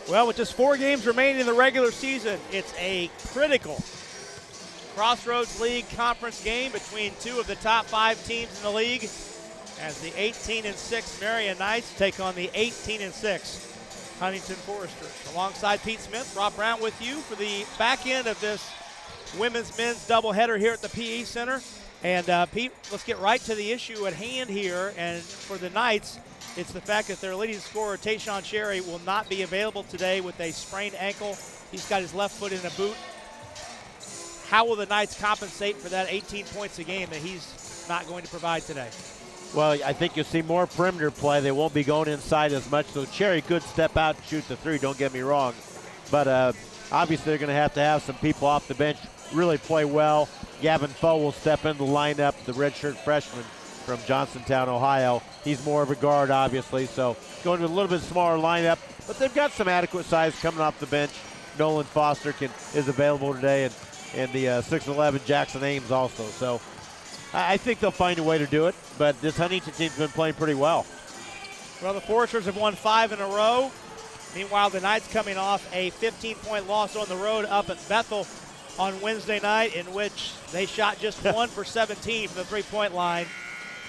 Well, with just 4 games remaining in the regular season, it's a critical Crossroads League conference game between 2 of the top 5 teams in the league as the 18-6 Marian Knights take on the 18-6 Huntington Foresters. Alongside Pete Smith, Rob Brown with you for the back end of this women's men's doubleheader here at the PE Center. And Pete, let's get right to the issue at hand here. And for the Knights, it's the fact that their leading scorer, Tayshawn Cherry, will not be available today with a sprained ankle. He's got his left foot in a boot. How will the Knights compensate for that 18 points a game that he's not going to provide today? Well, I think you'll see more perimeter play. They won't be going inside as much, so Cherry could step out and shoot the 3, don't get me wrong. But obviously they're going to have some people off the bench really play well. Gavin Foe will step in the lineup, the redshirt freshman from Johnsontown, Ohio. He's more of a guard, obviously, so going to a little bit smaller lineup, but they've got some adequate size coming off the bench. Nolan Foster is available today, and the 6'11" Jackson Ames also. So I think they'll find a way to do it, but this Huntington team's been playing pretty well. Well, the Foresters have won 5 in a row. Meanwhile, the Knights coming off a 15-point loss on the road up at Bethel on Wednesday night, in which they shot just 1 for 17 from the three-point line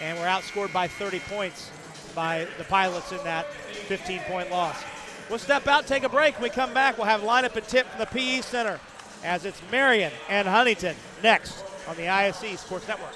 and were outscored by 30 points by the Pilots in that 15-point loss. We'll step out, take a break. When we come back, we'll have lineup and tip from the PE Center as it's Marian and Huntington next on the ISC Sports Network.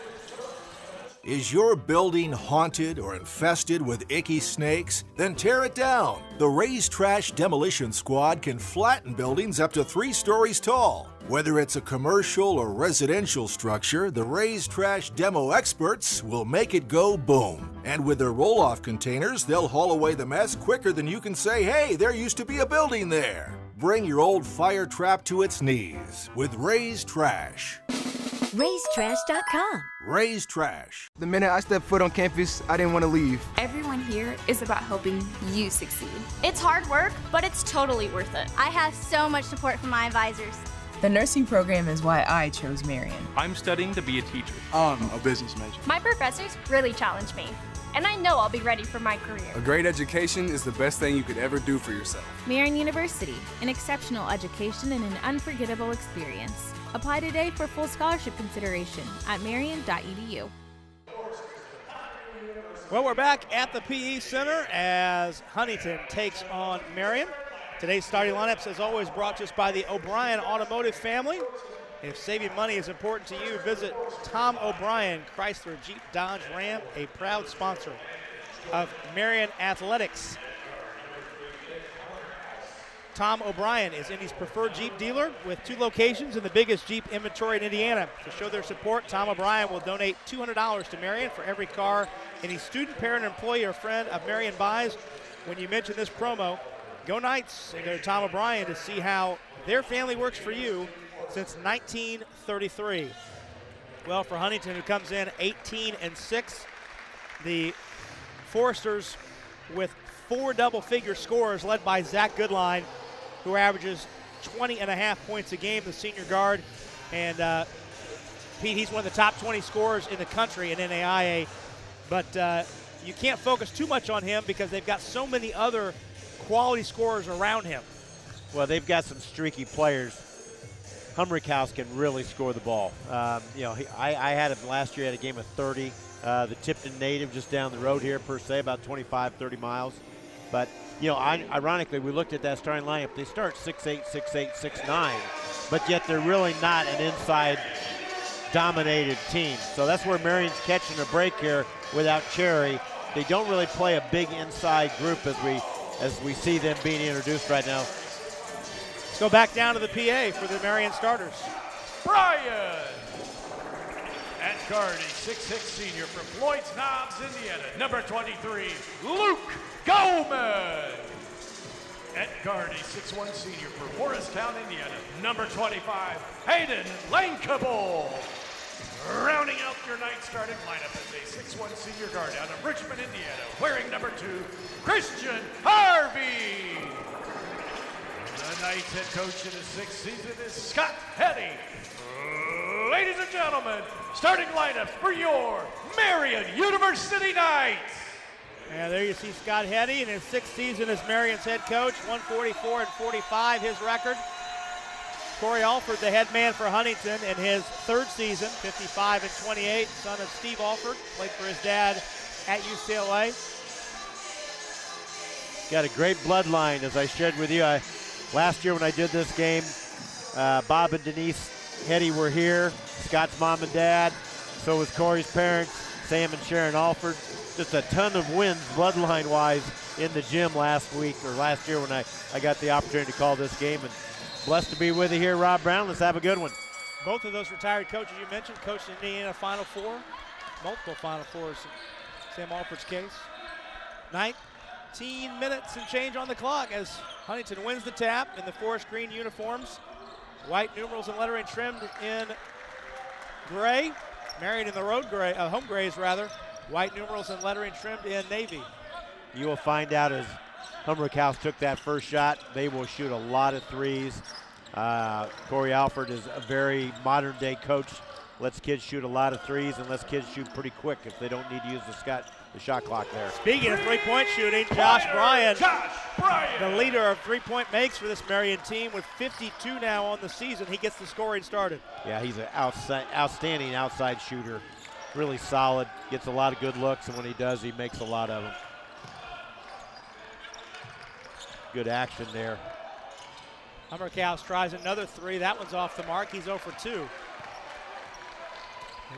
Is your building haunted or infested with icky snakes? Then tear it down. The Raise Trash Demolition Squad can flatten buildings up to 3 stories tall. Whether it's a commercial or residential structure, the Raise Trash Demo experts will make it go boom. And with their roll-off containers, they'll haul away the mess quicker than you can say, hey, there used to be a building there. Bring your old fire trap to its knees with Raise Trash. RaiseTrash.com. Raise Trash. The minute I stepped foot on campus, I didn't want to leave. Everyone here is about helping you succeed. It's hard work, but it's totally worth it. I have so much support from my advisors. The nursing program is why I chose Marian. I'm studying to be a teacher. I'm a business major. My professors really challenge me, and I know I'll be ready for my career. A great education is the best thing you could ever do for yourself. Marian University, an exceptional education and an unforgettable experience. Apply today for full scholarship consideration at marian.edu. Well, we're back at the PE Center as Huntington takes on Marian. Today's starting lineups, as always, brought to us by the O'Brien Automotive family. If saving money is important to you, visit Tom O'Brien, Chrysler, Jeep, Dodge, Ram, a proud sponsor of Marian Athletics. Tom O'Brien is Indy's preferred Jeep dealer with 2 locations in the biggest Jeep inventory in Indiana. To show their support, Tom O'Brien will donate $200 to Marian for every car any student, parent, employee, or friend of Marian buys. When you mention this promo, go Knights and go to Tom O'Brien to see how their family works for you since 1933. Well, for Huntington, who comes in 18-6, the Foresters with 4 double-figure scores led by Zach Goodline, who averages 20.5 points a game, the senior guard. And Pete, he's one of the top 20 scorers in the country in NAIA. But you can't focus too much on him because they've got so many other quality scorers around him. Well, they've got some streaky players. Humrickhouse can really score the ball. I had him last year at a game of 30. The Tipton native just down the road here, per se, about 25, 30 miles. But, ironically, we looked at that starting lineup. They start 6'8", 6'8", 6'9", but yet they're really not an inside-dominated team. So that's where Marian's catching a break here without Cherry. They don't really play a big inside group as we see them being introduced right now. Let's go back down to the PA for the Marian starters. Brian! At guard, a 6'6" senior from Floyd's Knobs, Indiana. Number 23, Luke Gomez. At guard, a 6'1" senior from Morristown, Indiana. Number 25, Hayden Lankable. Rounding out your night starting lineup is a 6'1" senior guard out of Richmond, Indiana, wearing number 2, Christian Harvey. The Knights head coach in his 6th season is Scott Hetty. Ladies and gentlemen, starting lineups for your Marian University Knights. And there you see Scott Heddy in his 6th season as Marion's head coach, 144-45 his record. Corey Alford, the head man for Huntington, in his 3rd season, 55-28, son of Steve Alford, played for his dad at UCLA. Got a great bloodline, as I shared with you. Last year when I did this game, Bob and Denise Heddy were here, Scott's mom and dad, so was Corey's parents, Sam and Sharon Alford. Just a ton of wins bloodline-wise in the gym last year when I got the opportunity to call this game. And blessed to be with you here, Rob Brown. Let's have a good one. Both of those retired coaches you mentioned coached in Indiana Final Four, multiple Final Fours in Sam Alford's case. 19 minutes and change on the clock as Huntington wins the tap in the forest green uniforms. White numerals and lettering trimmed in gray. Marian in the road gray, home grays rather. White numerals and lettering trimmed in navy. You will find out as Humrick House took that first shot, they will shoot a lot of threes. Corey Alford is a very modern day coach. Lets kids shoot a lot of threes and lets kids shoot pretty quick if they don't need to use the shot clock there. Speaking of three-point shooting, Josh Bryan, the leader of three-point makes for this Marian team with 52 now on the season. He gets the scoring started. Yeah, he's an outstanding outside shooter. Really solid, gets a lot of good looks, and when he does, he makes a lot of them. Good action there. Humrick tries another three. That one's off the mark. He's 0 for 2. Here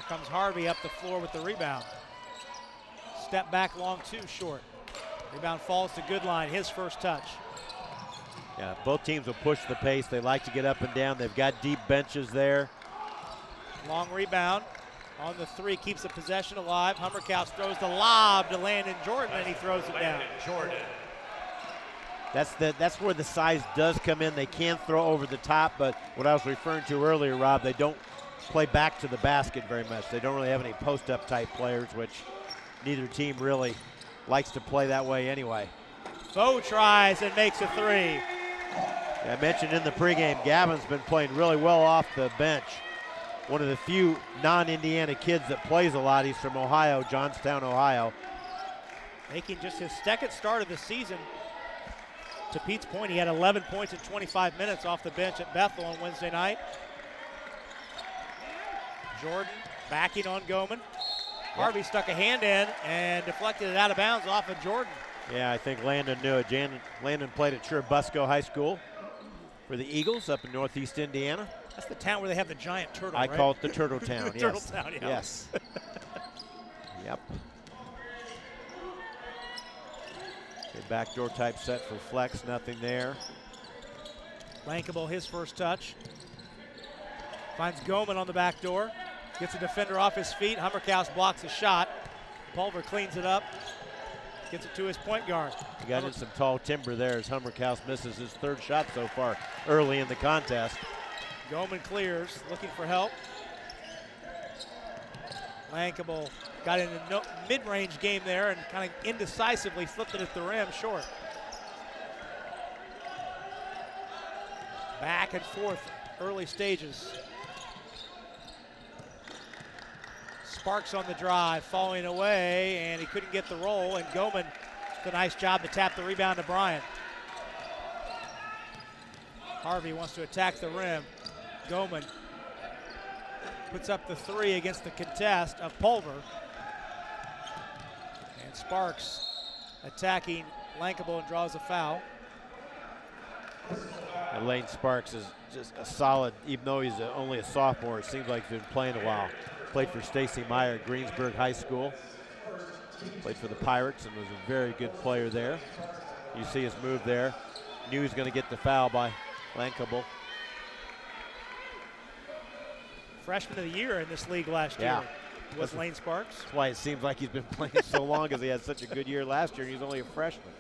comes Harvey up the floor with the rebound. Step back long 2 short. Rebound falls to Goodline, his first touch. Yeah, both teams will push the pace. They like to get up and down. They've got deep benches there. Long rebound on the 3, keeps the possession alive. Humrick throws the lob to Landon Jordan, and he throws it down. Jordan. That's where the size does come in. They can throw over the top, but what I was referring to earlier, Rob, they don't play back to the basket very much. They don't really have any post-up type players, which neither team really likes to play that way anyway. Foe tries and makes a 3. Yeah, I mentioned in the pregame, Gavin's been playing really well off the bench. One of the few non-Indiana kids that plays a lot. He's from Ohio, Johnstown, Ohio. Making just his 2nd start of the season. To Pete's point, he had 11 points in 25 minutes off the bench at Bethel on Wednesday night. Jordan backing on Goman. Harvey stuck a hand in and deflected it out of bounds off of Jordan. Yeah, I think Landon knew it. Landon played at Churubusco High School for the Eagles up in Northeast Indiana. That's the town where they have the giant turtle, I right? call it the Turtle Town, yes. Turtle Town, yeah. Yes. Yep. Okay, backdoor type set for flex, nothing there. Lankable, his first touch. Finds Goman on the back door. Gets a defender off his feet. Humrick blocks a shot. Pulver cleans it up. Gets it to his point guard. He got in some tall timber there as Humrick misses his 3rd shot so far early in the contest. Goman clears, looking for help. Lankable got in a mid-range game there and kind of indecisively flipped it at the rim short. Back and forth, early stages. Sparks on the drive, falling away, and he couldn't get the roll, and Goman did a nice job to tap the rebound to Bryan. Harvey wants to attack the rim. Goman puts up the 3 against the contest of Pulver. And Sparks attacking Lankable and draws a foul. And Lane Sparks is just a solid, even though he's only a sophomore, it seems like he's been playing a while. Played for Stacy Meyer at Greensburg High School. Played for the Pirates and was a very good player there. You see his move there. Knew he was going to get the foul by Lankable. Freshman of the year in this league last year was Lane Sparks. That's why it seems like he's been playing so long, because he had such a good year last year and he's only a freshman.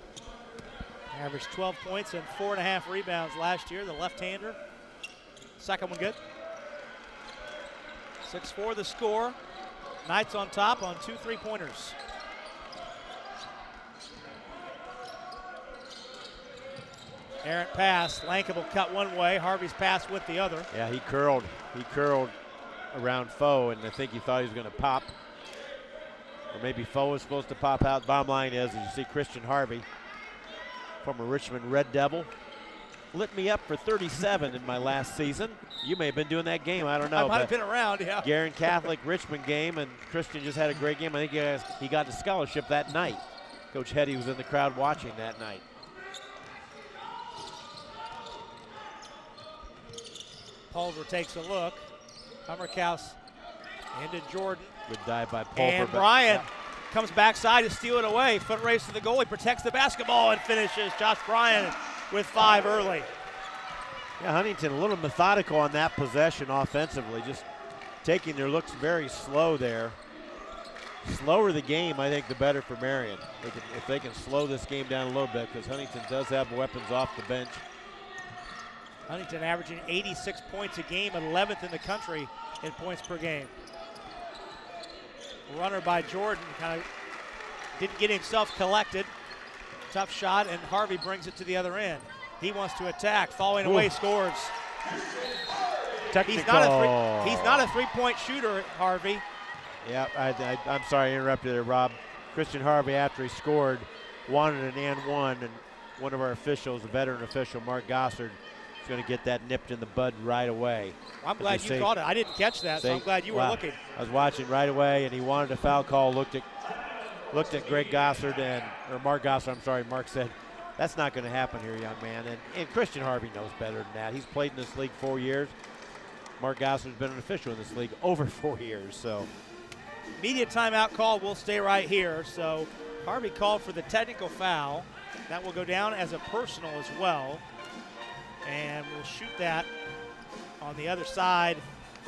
Averaged 12 points and 4.5 rebounds last year, the left-hander. Second one good. 6-4 the score. Knights on top on 2 3-pointers. Errant pass. Lankable cut one way. Harvey's pass with the other. Yeah, he curled around Foe, and I think he thought he was going to pop. Or maybe Foe is supposed to pop out. Bottom line is, you see Christian Harvey, former Richmond Red Devil, lit me up for 37 in my last season. You may have been doing that game, I don't know. I might have been around, yeah. Guerin Catholic Richmond game, and Christian just had a great game. I think he got a scholarship that night. Coach Hetty was in the crowd watching that night. Pulver takes a look. Hummerkaus into Jordan. Good dive by Pulver. And Bryan comes backside to steal it away. Foot race to the goalie, protects the basketball and finishes. Josh Bryan with 5 early. Yeah, Huntington a little methodical on that possession offensively, just taking their looks very slow there. Slower the game, I think, the better for Marian. If they can slow this game down a little bit, because Huntington does have weapons off the bench. Huntington averaging 86 points a game, 11th in the country in points per game. Runner by Jordan, kind of didn't get himself collected. Tough shot, and Harvey brings it to the other end. He wants to attack, falling away, scores. Technical. He's not a three-point shooter, Harvey. Yeah, I'm sorry I interrupted there, Rob. Christian Harvey, after he scored, wanted an and one, and one of our officials, a veteran official, Mark Gossard, is going to get that nipped in the bud right away. I'm glad you caught it. I didn't catch that, so I'm glad you were looking. I was watching right away, and he wanted a foul call, looked at Greg Gossard, or Mark Gossard, I'm sorry, Mark said, that's not going to happen here, young man. And Christian Harvey knows better than that. He's played in this league 4 years. Mark Gossard's been an official in this league over 4 years, so. Media timeout call will stay right here. So Harvey called for the technical foul. That will go down as a personal as well. And we'll shoot that on the other side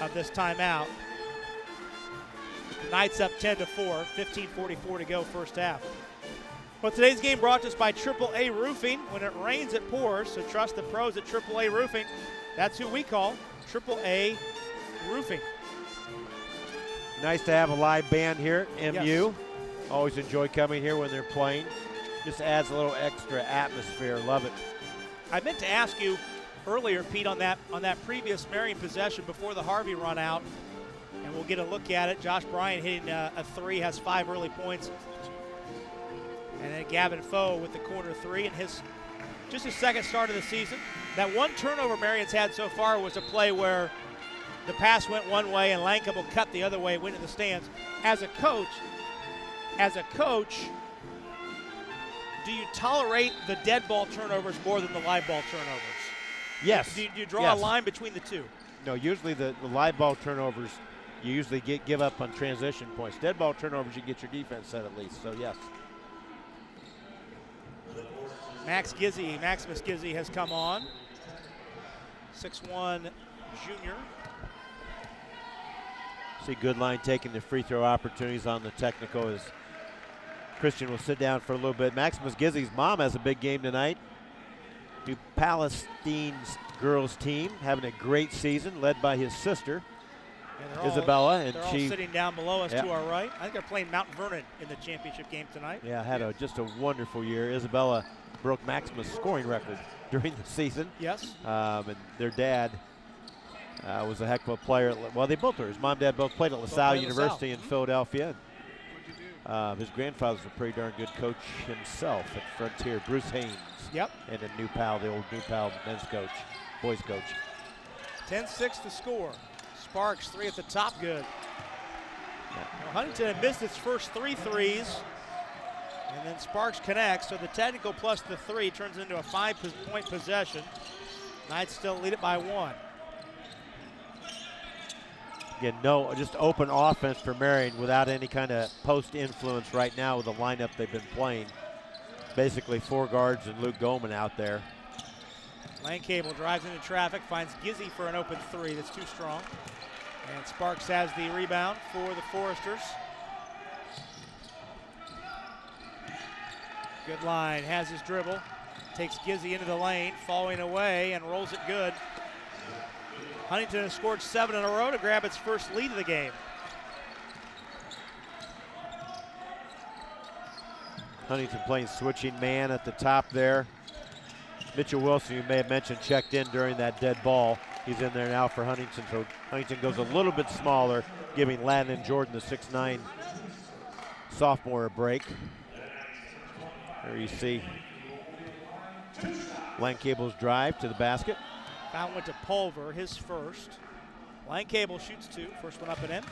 of this timeout. The Knights up 10-4, 15:44 to go first half. Well, today's game brought to us by AAA Roofing. When it rains, it pours, so trust the pros at AAA Roofing. That's who we call AAA Roofing. Nice to have a live band here at MU. Yes. Always enjoy coming here when they're playing. Just adds a little extra atmosphere. Love it. I meant to ask you earlier, Pete, on that previous Marian possession before the Harvey run out, and we'll get a look at it. Josh Bryan hitting a 3, has 5 early points. And then Gavin Foe with the corner 3 and just his second start of the season. That one turnover Marian's had so far was a play where the pass went one way and Lankable cut the other way, went in the stands. As a coach, do you tolerate the dead ball turnovers more than the live ball turnovers? Yes. Do you draw a line between the two? No, usually the live ball turnovers, you usually give up on transition points. Dead ball turnovers, you get your defense set at least, so yes. Maximus Gizzi has come on. 6'1" junior. See Goodline taking the free throw opportunities on the technical as Christian will sit down for a little bit. Maximus Gizzi's mom has a big game tonight. New Palestine's girls team having a great season led by his sister, Isabella. They're all sitting down below us to our right. I think they're playing Mount Vernon in the championship game tonight. Yeah, had just a wonderful year. Isabella broke Maximus' scoring record during the season. Yes. And their dad was a heck of a player. Well, they both were. His mom and dad both played at LaSalle University in Philadelphia. His grandfather's a pretty darn good coach himself at Frontier, Bruce Haynes. Yep. And a New Pal, the old New Pal men's coach, boys coach. 10-6 to score. Sparks 3 at the top, good. Well, Huntington had missed its first 3 threes, and then Sparks connects, so the technical plus the 3 turns into a 5-point possession. Knights still lead it by 1. Again, just open offense for Marian without any kind of post influence right now with the lineup they've been playing. Basically 4 guards and Luke Goldman out there. Lane Cable drives into traffic, finds Gizzi for an open 3 that's too strong. And Sparks has the rebound for the Foresters. Good line, has his dribble, takes Gizzi into the lane, falling away and rolls it good. Huntington has scored 7 in a row to grab its first lead of the game. Huntington playing switching man at the top there. Mitchell Wilson, you may have mentioned, checked in during that dead ball. He's in there now for Huntington, so Huntington goes a little bit smaller, giving Ladden and Jordan the 6'9" sophomore a break. There you see Langkable's drive to the basket. Foul went to Pulver, his first. Langkable shoots 2, first one up and in.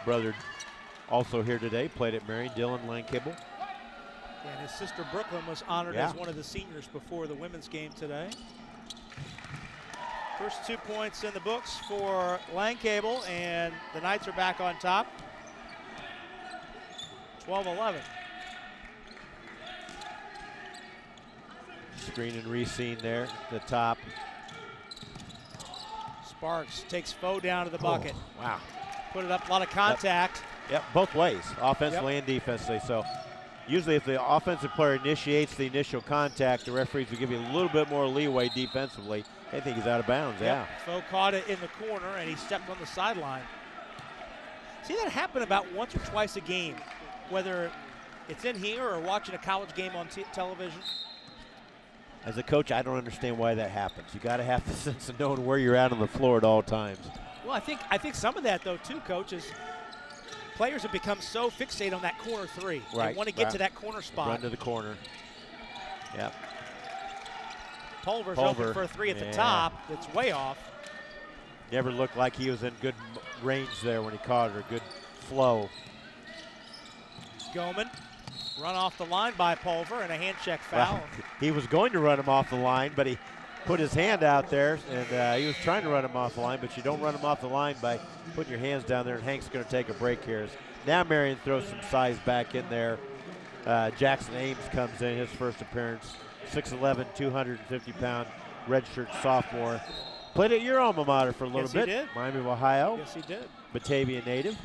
Brother also here today, played at Marian, Dylan Langkable. And his sister Brooklyn was honored as one of the seniors before the women's game today. First 2 points in the books for Langkable, and the Knights are back on top. 12-11. Screen and re-scene there at the top. Sparks takes Foe down to the bucket. Oh, wow. Put it up, a lot of contact. Yep, both ways, offensively and defensively. So usually if the offensive player initiates the initial contact, the referees will give you a little bit more leeway defensively. I think he's out of bounds, Foe caught it in the corner, and he stepped on the sideline. See that happen about once or twice a game, whether it's in here or watching a college game on television. As a coach, I don't understand why that happens. You got to have the sense of knowing where you're at on the floor at all times. Well, I think some of that, though, too, Coach, is players have become so fixated on that corner 3. Right. They want to get to that corner spot. Run to the corner. Yep. Pulver's open for a 3 at the top. It's way off. Never looked like he was in good range there when he caught her. Good flow. Goman run off the line by Pulver, and a hand check foul. Well, he was going to run him off the line, but he put his hand out there, and he was trying to run him off the line, but you don't run him off the line by putting your hands down there, and Hank's going to take a break here. Now Marian throws some size back in there. Jackson Ames comes in, his first appearance. 6'11", 250-pound redshirt sophomore. Played at your alma mater for a little bit. He did. Miami of Ohio. Yes, he did. Batavia native.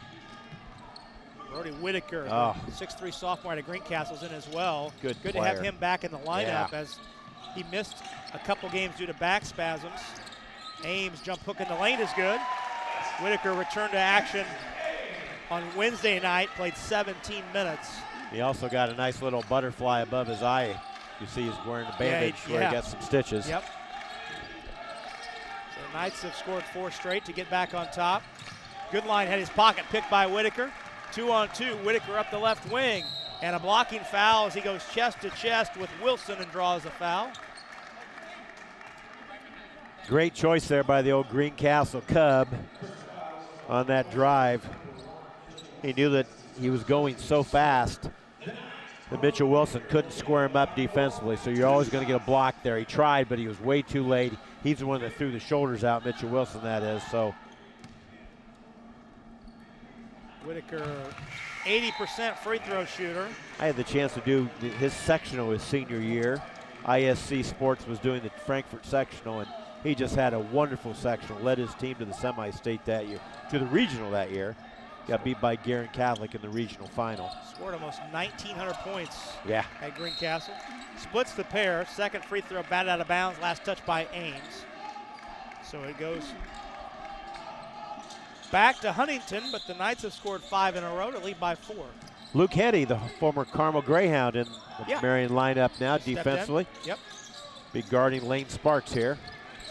Brody Whitaker, 6'3" sophomore out of Greencastle's in as well. Good to have him back in the lineup as he missed a couple games due to back spasms. Ames jump hook in the lane is good. Whitaker returned to action on Wednesday night, played 17 minutes. He also got a nice little butterfly above his eye. You see he's wearing a bandage where he got some stitches. Yep. So the Knights have scored 4 straight to get back on top. Goodline had his pocket picked by Whitaker. 2-on-2, Whitaker up the left wing. And a blocking foul as he goes chest to chest with Wilson and draws a foul. Great choice there by the old Greencastle Cub on that drive. He knew that he was going so fast that Mitchell Wilson couldn't square him up defensively, so you're always going to get a block there. He tried, but he was way too late. He's the one that threw the shoulders out, Mitchell Wilson, that is. So Whitaker, 80% free throw shooter. I had the chance to do his sectional his senior year. ISC Sports was doing the Frankfurt sectional, and he just had a wonderful sectional. Led his team to the semi-state that year, to the regional that year. Got beat by Guerin Catholic in the regional final. Scored almost 1,900 points at Greencastle. Splits the pair. Second free throw batted out of bounds. Last touch by Ames. So it goes back to Huntington, but the Knights have scored 5 in a row to lead by 4. Luke Hetty, the former Carmel Greyhound, in the Marian lineup now defensively. Yep. Be guarding Lane Sparks here.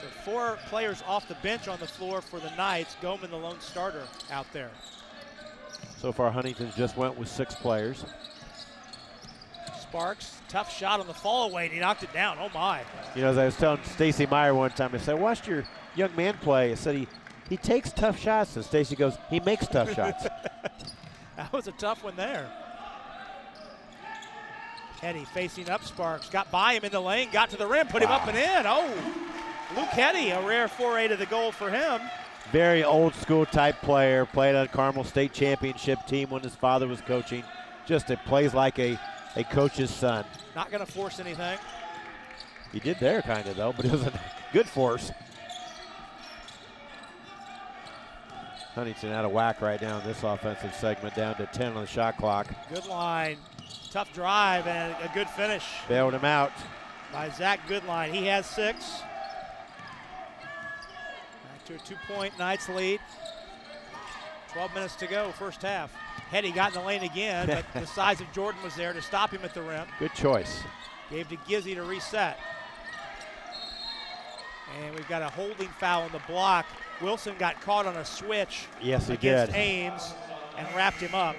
So 4 players off the bench on the floor for the Knights. Goman, the lone starter, out there. So far, Huntington just went with 6 players. Sparks, tough shot on the fall away, and he knocked it down. Oh, my. You know, as I was telling Stacy Meyer one time, I said, I watched your young man play. I said, he takes tough shots. And Stacy goes, he makes tough shots. That was a tough one there. Hetty facing up Sparks, got by him in the lane, got to the rim, put him up and in. Oh, Luke Hetty, a rare 4-8 to the goal for him. Very old school type player, played on a Carmel State Championship team when his father was coaching. Just it plays like a coach's son. Not going to force anything. He did there kind of though, but it was a good force. Huntington out of whack right now in this offensive segment, down to 10 on the shot clock. Good line, tough drive, and a good finish. Bailed him out. By Zach Goodline, he has 6. To a 2-point Knights lead. 12 minutes to go, first half. Hetty got in the lane again, but the size of Jordan was there to stop him at the rim. Good choice. Gave to Gizzy to reset. And we've got a holding foul on the block. Wilson got caught on a switch against Ames and wrapped him up.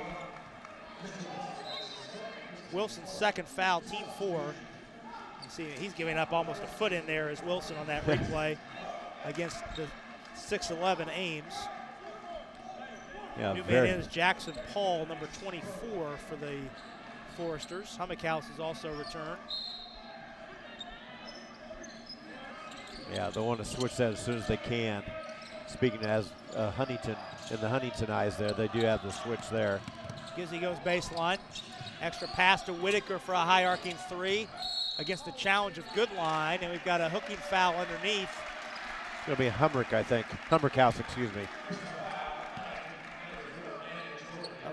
Wilson's second foul, team 4. You see he's giving up almost a foot in there as Wilson on that replay against the 6'11 Ames. Yeah, New man in is Jackson Paul, number 24 for the Foresters. Hummickhouse has also returned. Yeah, they'll want to switch that as soon as they can. Speaking as Huntington, in the Huntington eyes there, they do have the switch there. Gizzy goes baseline. Extra pass to Whitaker for a high arcing 3 against the challenge of Goodline, and we've got a hooking foul underneath. It's going to be a Hummickhouse, excuse me.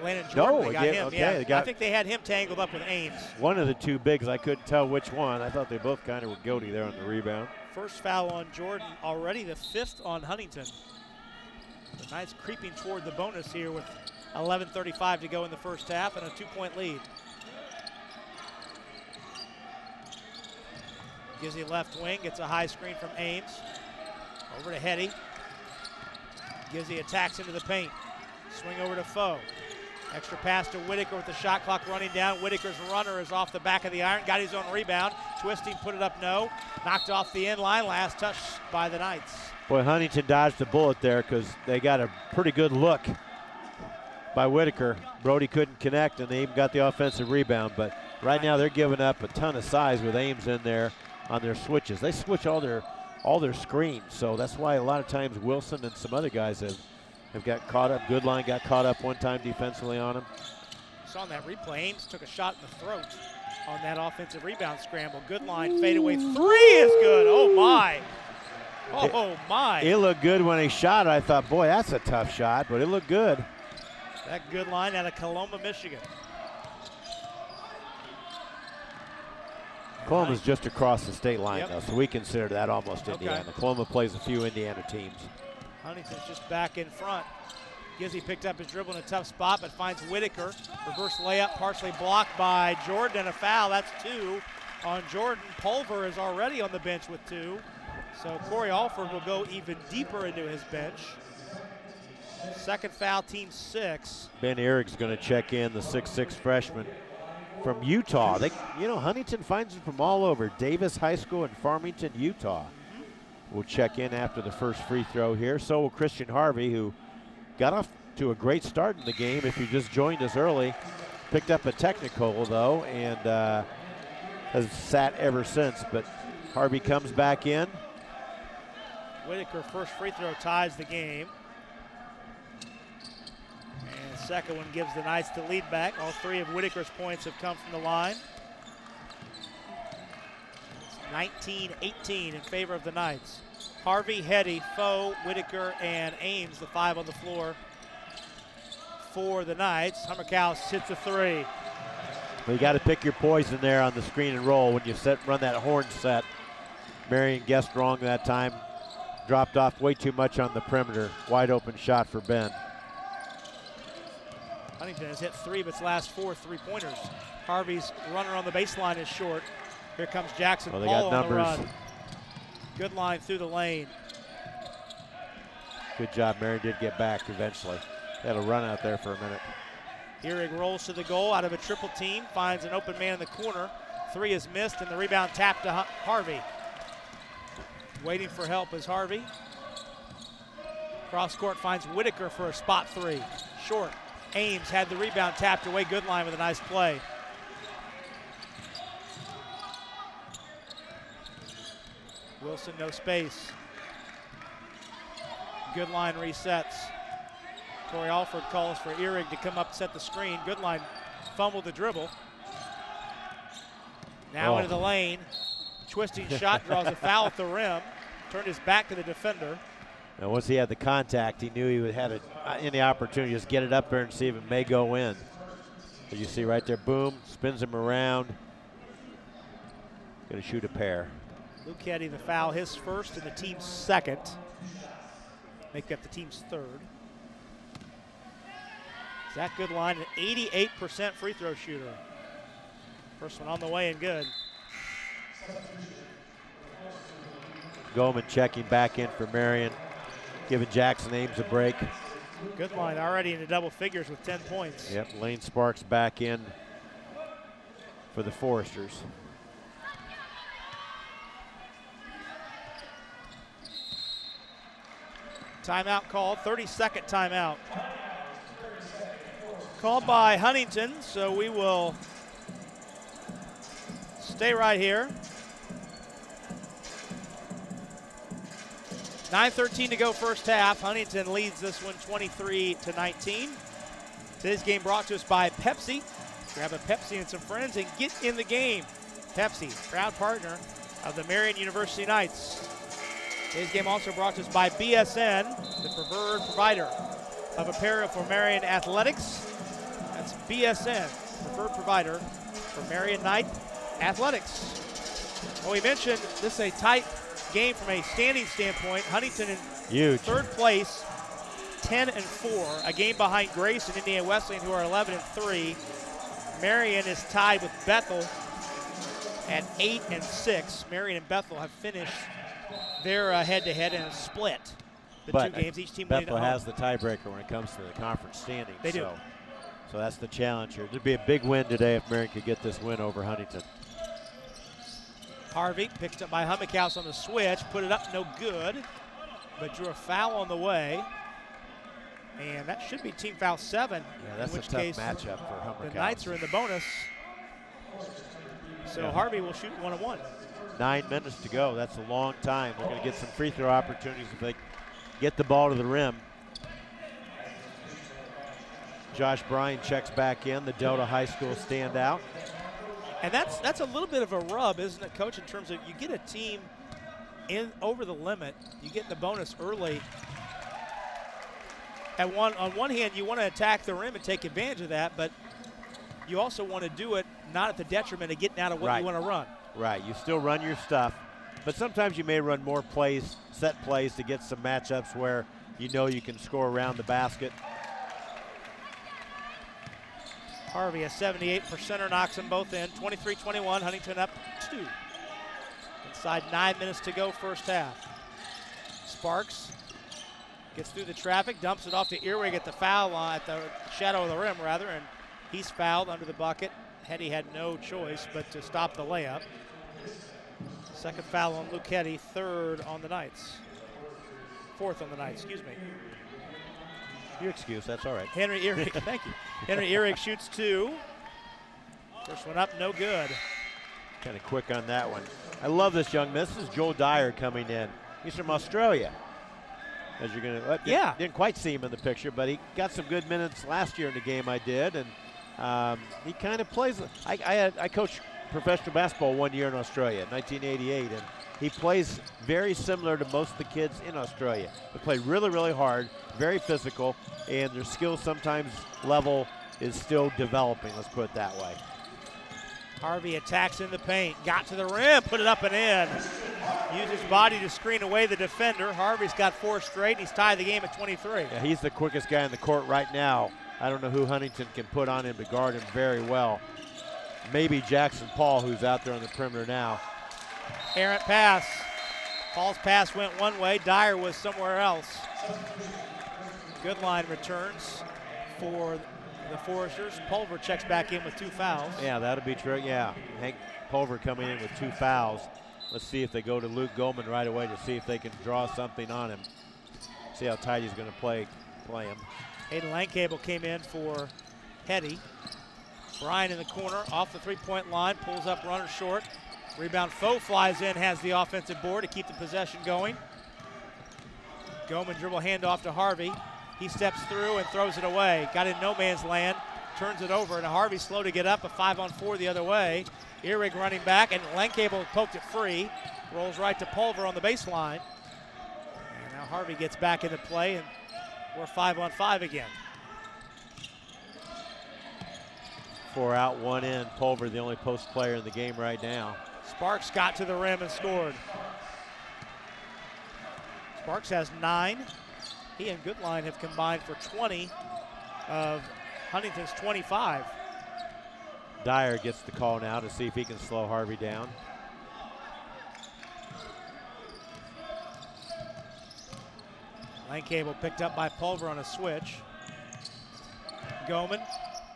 Landon Jordan, they got him. Okay, yeah. I think they had him tangled up with Ames. One of the two bigs, I couldn't tell which one. I thought they both kind of were guilty there on the rebound. First foul on Jordan, already the 5th on Huntington. The Knights creeping toward the bonus here with 11:35 to go in the first half and a 2-point lead. Gizzy left wing, gets a high screen from Ames. Over to Hetty. Gizzy attacks into the paint. Swing over to Foe. Extra pass to Whitaker with the shot clock running down. Whitaker's runner is off the back of the iron. Got his own rebound. Twisting, put it up, no. Knocked off the end line. Last touch by the Knights. Boy, Huntington dodged a bullet there because they got a pretty good look by Whitaker. Brody couldn't connect, and they even got the offensive rebound. But right now they're giving up a ton of size with Ames in there on their switches. They switch all their screens, so that's why a lot of times Wilson and some other guys have got caught up. Goodline got caught up one time defensively on him. Saw on that replay, Ames took a shot in the throat on that offensive rebound scramble. Goodline fadeaway 3 is good. Oh my. Oh my. It looked good when he shot it. I thought, boy, that's a tough shot, but it looked good. That Goodline out of Coloma, Michigan. Coloma's just across the state line, though, so we consider that almost Indiana. Coloma plays a few Indiana teams. Huntington's just back in front. Gizzy picked up his dribble in a tough spot, but finds Whitaker. Reverse layup, partially blocked by Jordan, and a foul. That's 2 on Jordan. Pulver is already on the bench with 2. So Corey Alford will go even deeper into his bench. Second foul, team 6. Ben Eric's going to check in, the 6'6 freshman from Utah. Huntington finds him from all over. Davis High School in Farmington, Utah. Will check in after the first free throw here. So will Christian Harvey, who got off to a great start in the game. If you just joined us early, picked up a technical, though, and has sat ever since. But Harvey comes back in. Whitaker, first free throw ties the game. And the second one gives the Knights the lead back. All 3 of Whitaker's points have come from the line. 19-18 in favor of the Knights. Harvey, Hetty, Foe, Whitaker, and Ames, the 5 on the floor for the Knights. Hummickhouse hits a 3. Well, you got to pick your poison there on the screen and roll when you run that horn set. Marian guessed wrong that time. Dropped off way too much on the perimeter. Wide open shot for Ben. Huntington has hit 3 of its last 4 3-pointers. Harvey's runner on the baseline is short. Here comes Jackson Paul on the run. Good line through the lane. Good job. Marian did get back eventually. They had a run out there for a minute. Ehrig rolls to the goal out of a triple team. Finds an open man in the corner. 3 is missed, and the rebound tapped to Harvey. Waiting for help is Harvey. Cross court finds Whitaker for a spot 3. Short. Ames had the rebound tapped away. Goodline with a nice play. Wilson, no space. Goodline resets. Corey Alford calls for Ehrig to come up, set the screen. Goodline fumbled the dribble. Now into the lane. Twisting shot, draws a foul at the rim. Turned his back to the defender. Now once he had the contact, he knew he would have any opportunity to just get it up there and see if it may go in. As you see right there, boom, spins him around. Gonna shoot a pair. Luke Hetty the foul, his first and the team's second. Make up the team's 3rd. Zach Goodline, an 88% free throw shooter. First one on the way and good. Goldman checking back in for Marian, giving Jackson Ames a break. Goodline already into double figures with 10 points. Yep, Lane Sparks back in for the Foresters. Timeout called, 32nd timeout. Called by Huntington, so we will stay right here. 9:13 to go first half. Huntington leads this one 23-19. Today's game brought to us by Pepsi. Grab a Pepsi and some friends and get in the game. Pepsi, proud partner of the Marian University Knights. Today's game also brought to us by BSN, the preferred provider of apparel for Marian Athletics. That's BSN, preferred provider for Marian Knight Athletics. Well, we mentioned this is a tight game from a standing standpoint. Huntington in Huge. third place, 10-4, a game behind Grace and Indiana Wesleyan, who are 11-3. Marian is tied with Bethel at 8-6. Marian and Bethel have finished their head-to-head in a split. The But two games, each team Bethel winning at has home. the tiebreaker when it comes to the conference standings. They do. So that's the challenge here. There'd be a big win today if Marian could get this win over Huntington. Harvey picked up by Humminghouse on the switch, put it up, no good, but drew a foul on the way. And that should be team foul 7. Yeah, that's in which a tough case matchup for Humminghouse. the Knights are in the bonus. So Yeah. Harvey will shoot 1-1. 9 minutes to go. That's a long time. They're going to get some free throw opportunities if they get the ball to the rim. Josh Bryan checks back in, the Delta High School standout. And that's a little bit of a rub, isn't it, Coach, in terms of you get a team in over the limit, you get in the bonus early. On one hand, you want to attack the rim and take advantage of that, but you also want to do it not at the detriment of getting out of what you want to run. Right, you still run your stuff, but sometimes you may run more plays, set plays to get some matchups where you know you can score around the basket. Harvey, a 78%er, knocks them both in. 23-21, Huntington up 2. Inside 9 minutes to go first half. Sparks gets through the traffic, dumps it off to Earwig at the foul line, at the shadow of the rim, rather, and he's fouled under the bucket. Hetty had no choice but to stop the layup. Second foul on Luke Hetty, third on the Knights. Fourth on the Knights, excuse me. Your excuse, that's all right. Henry Earwig, thank you. Henry Earwig shoots 2. First one up, no good. Kind of quick on that one. I love this young man. This is Joel Dyer coming in. He's from Australia. As you're gonna, didn't quite see him in the picture, but he got some good minutes last year in the game I did, and he kind of plays. I coached professional basketball 1 year in Australia, 1988, and he plays very similar to most of the kids in Australia. They play really, really hard, very physical, and their skill sometimes level is still developing, let's put it that way. Harvey attacks in the paint, got to the rim, put it up and in. Used his body to screen away the defender. Harvey's got 4 straight, and he's tied the game at 23. Yeah, he's the quickest guy in the court right now. I don't know who Huntington can put on him to guard him very well. Maybe Jackson Paul, who's out there on the perimeter now. Errant pass. Paul's pass went one way. Dyer was somewhere else. Goodline returns for the Foresters. Pulver checks back in with 2 fouls. Yeah, that'll be true. Yeah, Hank Pulver coming in with 2 fouls. Let's see if they go to Luke Goldman right away to see if they can draw something on him. See how tight he's going to play him. Hayden Langcable came in for Hetty. Bryan in the corner, off the 3-point line, pulls up runner short. Rebound, Foe flies in, has the offensive board to keep the possession going. Goldman dribble handoff to Harvey. He steps through and throws it away. Got in no man's land, turns it over, and Harvey slow to get up, a 5-on-4 the other way. Earwig running back, and Langcable poked it free. Rolls right to Pulver on the baseline. And now Harvey gets back into play, and we're 5-on-5 again. 4 out, 1 in. Pulver, the only post player in the game right now. Sparks got to the rim and scored. Sparks has 9. He and Goodline have combined for 20 of Huntington's 25. Dyer gets the call now to see if he can slow Harvey down. Langcable picked up by Pulver on a switch. Goman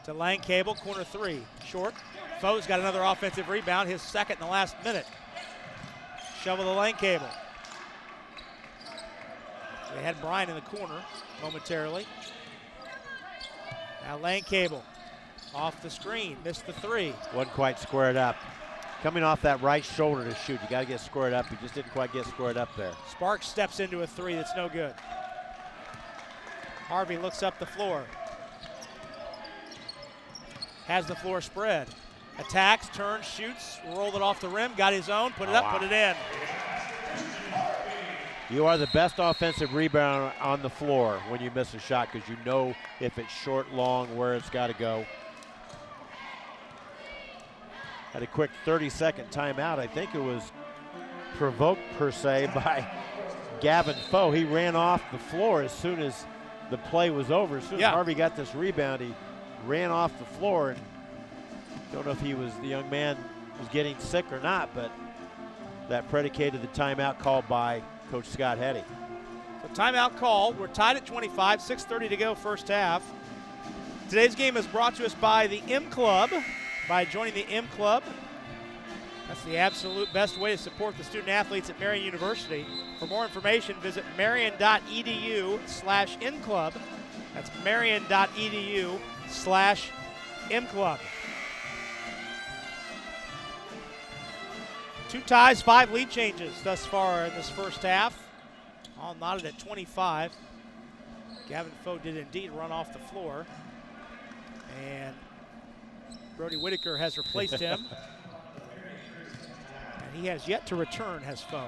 to Langcable, corner 3, short. Foe's got another offensive rebound, his second in the last minute. Shovel to Langcable. They had Brian in the corner momentarily. Now Langcable off the screen, missed the 3. Wasn't quite squared up. Coming off that right shoulder to shoot, you got to get squared up. He just didn't quite get squared up there. Sparks steps into a 3 that's no good. Harvey looks up the floor. Has the floor spread. Attacks, turns, shoots, rolled it off the rim, got his own, put it up, put it in. You are the best offensive rebounder on the floor when you miss a shot because you know if it's short, long, where it's got to go. Had a quick 30-second timeout. I think it was provoked, per se, by Gavin Foe. He ran off the floor as soon as the play was over. As soon as Harvey got this rebound, he ran off the floor. And don't know if the young man was getting sick or not, but that predicated the timeout called by Coach Scott Heddy. So timeout call. We're tied at 25, 6:30 to go first half. Today's game is brought to us by the M Club. By joining the M Club, that's the absolute best way to support the student athletes at Marian University. For more information, visit marian.edu/mclub. That's marian.edu/mclub. 2 ties, 5 lead changes thus far in this first half. All knotted at 25. Gavin Foe did indeed run off the floor. And Brody Whitaker has replaced him. And he has yet to return, has Foe.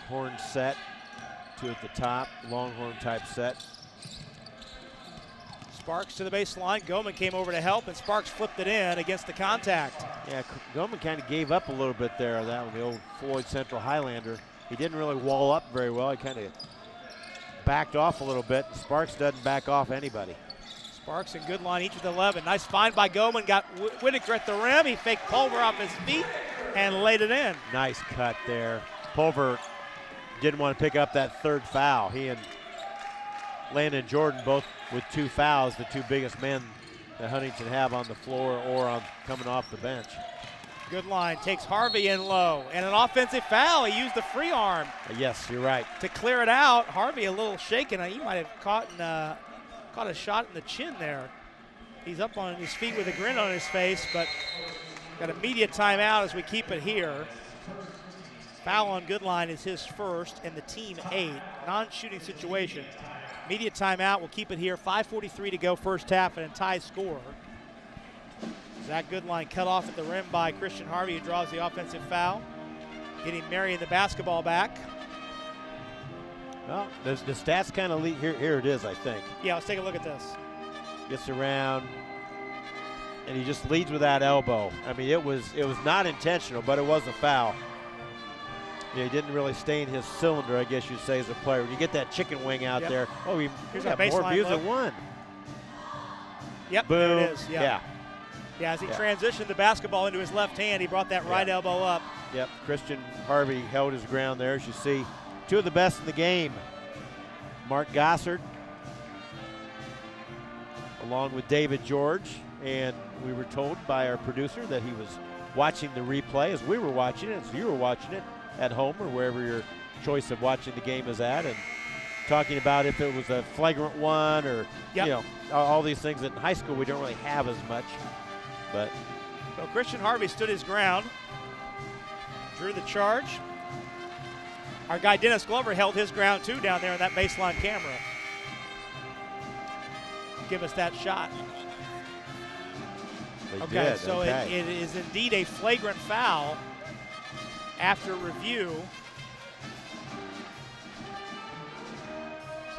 Horn set, 2 at the top, Longhorn type set. Sparks to the baseline. Goman came over to help, and Sparks flipped it in against the contact. Yeah, Goman kind of gave up a little bit there, that one, the old Floyd Central Highlander. He didn't really wall up very well. He kind of backed off a little bit. Sparks doesn't back off anybody. Sparks and Goodline each with 11. Nice find by Goman. Got Whitaker at the rim. He faked Pulver off his feet and laid it in. Nice cut there. Pulver didn't want to pick up that 3rd foul. He and Landon Jordan both with 2 fouls, the 2 biggest men that Huntington have on the floor or coming off the bench. Goodline takes Harvey in low, and an offensive foul. He used the free arm. Yes, you're right. To clear it out. Harvey a little shaken. He might have caught a shot in the chin there. He's up on his feet with a grin on his face, but got immediate timeout as we keep it here. Foul on Goodline is his first, and the team 8. Non-shooting situation. Immediate timeout. We'll keep it here. 5:43 to go first half, and a tie score. Zach Goodline cut off at the rim by Christian Harvey, who draws the offensive foul. Getting Marian the basketball back. Well, the stats kind of lead. Here it is, I think. Yeah, let's take a look at this. Gets around, and he just leads with that elbow. I mean, it was not intentional, but it was a foul. Yeah, he didn't really stay in his cylinder, I guess you'd say, as a player. When you get that chicken wing out there, he's got more views than one. Yep, boom. There it is. Yeah, as he transitioned the basketball into his left hand, he brought that right elbow up. Yep, Christian Harvey held his ground there, as you see. 2 of the best in the game. Mark Gossard, along with David George, and we were told by our producer that he was watching the replay as we were watching it, as you were watching it at home or wherever your choice of watching the game is at, and talking about if it was a flagrant one or all these things that in high school we don't really have as much. But so Christian Harvey stood his ground, drew the charge. Our guy Dennis Glover held his ground too down there in that baseline camera. Give us that shot. Okay, so it is indeed a flagrant foul after review.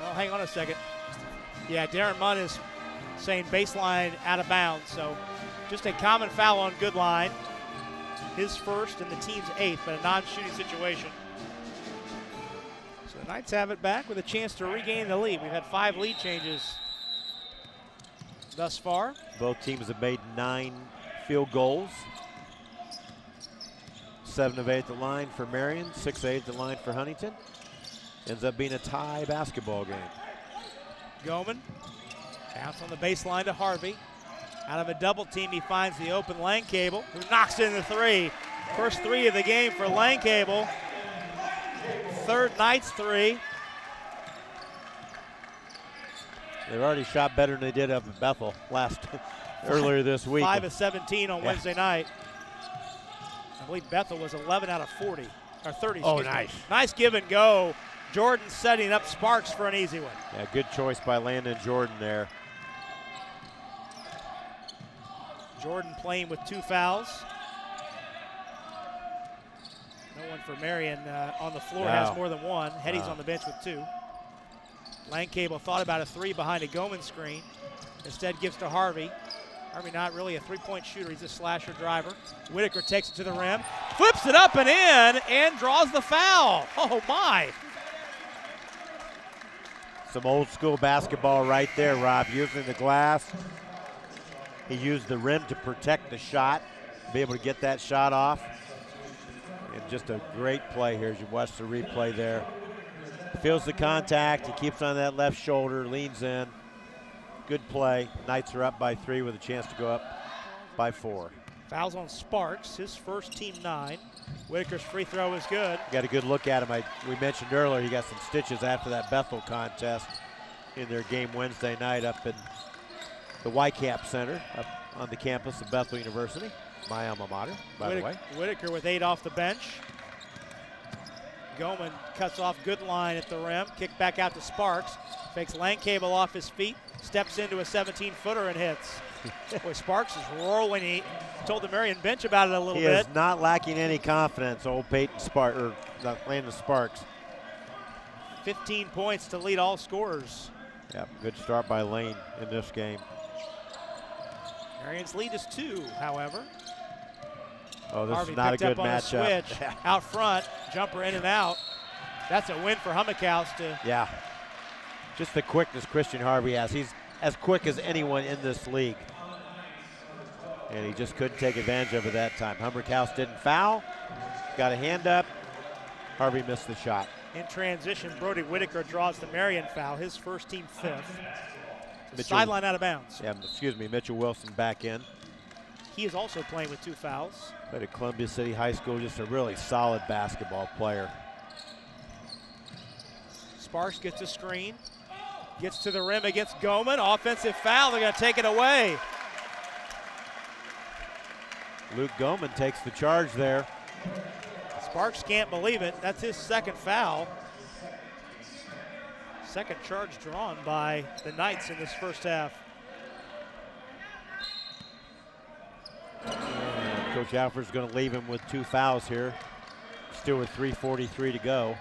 Oh, hang on a second. Yeah, Darren Munn is saying baseline out of bounds. So just a common foul on Goodline. His first and the team's 8th, but a non-shooting situation. So the Knights have it back with a chance to regain the lead. We've had 5 lead changes thus far. Both teams have made 9 field goals. 7 of 8 at the line for Marian, 6 of 8 at the line for Huntington. Ends up being a tie basketball game. Goman, bounce on the baseline to Harvey. Out of a double team, he finds the open Langcable, who knocks in the three. First three of the game for Langcable. Third Knights three. They've already shot better than they did up at Bethel earlier this week. 5 of 17 on Wednesday night. I believe Bethel was 11 out of 40, or 30. Oh, excuse nice. me. Nice give and go. Jordan setting up Sparks for an easy one. Yeah, good choice by Landon Jordan there. Jordan playing with 2 fouls. No one for Marian on the floor has more than one. Hetty's on the bench with 2. Langcable thought about a 3 behind a Goman screen. Instead gives to Harvey. Harvey not really a 3-point shooter. He's a slasher driver. Whitaker takes it to the rim. Flips it up and in and draws the foul. Oh, my. Some old school basketball right there, Rob. Using the glass. He used the rim to protect the shot, be able to get that shot off. And just a great play here as you watch the replay there. Feels the contact, he keeps on that left shoulder, leans in. Good play. Knights are up by 3 with a chance to go up by 4. Fouls on Sparks, his first team 9. Whitaker's free throw is good. Got a good look at him. We mentioned earlier he got some stitches after that Bethel contest in their game Wednesday night up in the Whitecap Center up on the campus of Bethel University, my alma mater, by the way. Whitaker with 8 off the bench. Goman cuts off, good line at the rim. Kick back out to Sparks. Fakes Langcable off his feet. Steps into a 17-footer and hits. Boy, Sparks is rolling. He told the Marian bench about it a little bit. He is not lacking any confidence, old Peyton Sparks, or Landon Sparks. 15 points to lead all scorers. Yeah, good start by Lane in this game. Marian's lead is 2, however. Oh, this Harvey is not a good picked up on matchup. switch, out front, jumper in and out. That's a win for Hummelkaus to. Yeah, just the quickness Christian Harvey has. He's as quick as anyone in this league. And he just couldn't take advantage of it that time. Hummelkaus didn't foul, got a hand up. Harvey missed the shot. In transition, Brody Whitaker draws the Marian foul, his first team 5th. Sideline out of bounds. Yeah, excuse me, Mitchell Wilson back in. He is also playing with 2 fouls. Played at Columbia City High School, just a really solid basketball player. Sparks gets a screen, gets to the rim against Goman. Offensive foul, they're going to take it away. Luke Goman takes the charge there. Sparks can't believe it. That's his 2nd foul. 2nd charge drawn by the Knights in this first half. And Coach Alford's going to leave him with 2 fouls here. Still with 3:43 to go.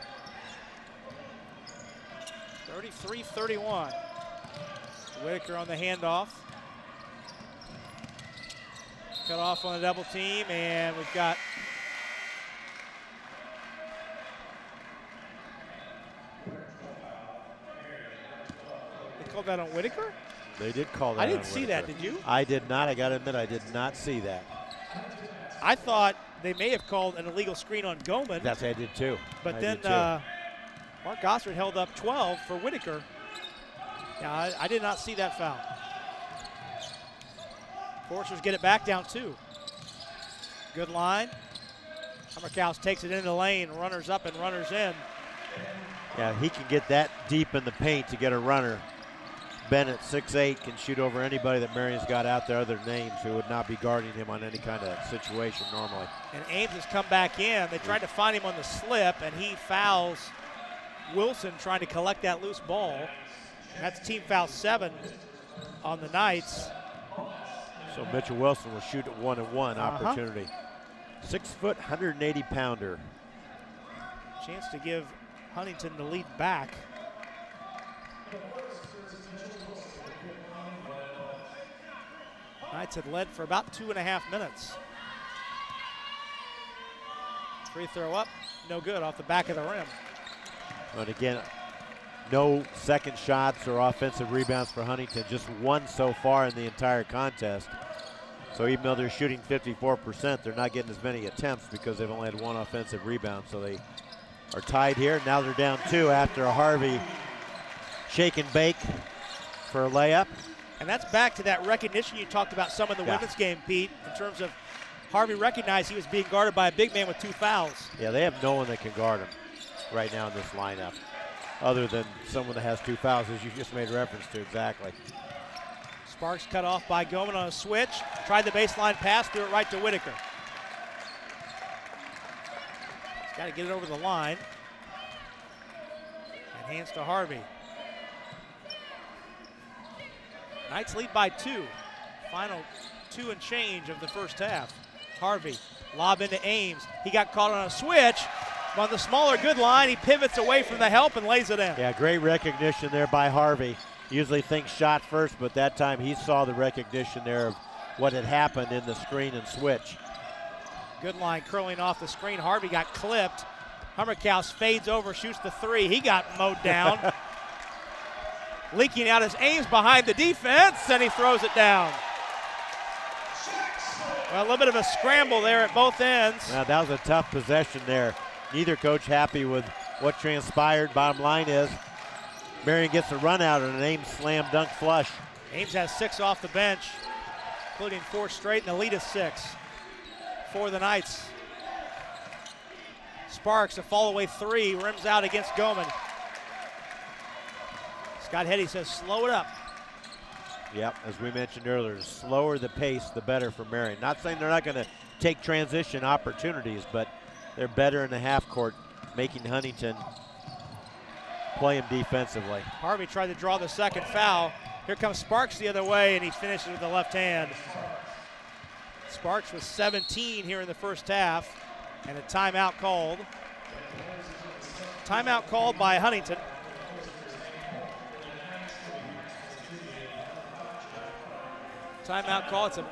33-31. Whitaker on the handoff. Cut off on a double team, and we've got they called that on Whitaker? They did call that. I didn't see that, did you? I did not. I got to admit, I did not see that. I thought they may have called an illegal screen on Goman. That's what I did too. But then Mark Gossard held up 12 for Whitaker. Yeah, I did not see that foul. Forcers get it back down 2. Good line. Hummelkaus takes it into the lane, runners up and runners in. Yeah, he can get that deep in the paint to get a runner. Bennett, 6'8", can shoot over anybody that Marian's got out there, other names who would not be guarding him on any kind of situation normally. And Ames has come back in. They tried to find him on the slip, and he fouls Wilson trying to collect that loose ball. That's team foul 7 on the Knights. So Mitchell Wilson will shoot at 1-on-1 opportunity. 6 foot, 180-pounder. Chance to give Huntington the lead back. Knights had led for about 2.5 minutes. Free throw up, no good, off the back of the rim. And again, no second shots or offensive rebounds for Huntington, just 1 so far in the entire contest. So even though they're shooting 54%, they're not getting as many attempts because they've only had one offensive rebound. So they are tied here. Now they're down 2 after a Harvey shake and bake for a layup. And that's back to that recognition you talked about some in the women's game, Pete, in terms of Harvey recognized he was being guarded by a big man with 2 fouls. Yeah, they have no one that can guard him right now in this lineup, other than someone that has 2 fouls, as you just made reference to. Exactly. Sparks cut off by Goman on a switch. Tried the baseline pass, threw it right to Whitaker. He's got to get it over the line. And hands to Harvey. Knights lead by 2. Final 2 and change of the first half. Harvey, lob into Ames. He got caught on a switch. On the smaller good line, he pivots away from the help and lays it in. Yeah, great recognition there by Harvey. Usually thinks shot first, but that time he saw the recognition there of what had happened in the screen and switch. Good line curling off the screen. Harvey got clipped. Hummerkaus fades over, shoots the 3. He got mowed down. Leaking out his Ames behind the defense, and he throws it down. Well, a little bit of a scramble there at both ends. Now, that was a tough possession there. Neither coach happy with what transpired. Bottom line is, Marian gets a run out and an Ames slam dunk flush. Ames has 6 off the bench, including 4 straight, and the lead is 6 for the Knights. Sparks, a fall away 3, rims out against Goman. Scott Heddy says slow it up. Yep, as we mentioned earlier, the slower the pace, the better for Marian. Not saying they're not going to take transition opportunities, but they're better in the half court, making Huntington play him defensively. Harvey tried to draw the second foul. Here comes Sparks the other way, and he finishes with the left hand. Sparks was 17 here in the first half, and a timeout called. Timeout called by Huntington. Timeout call. It's a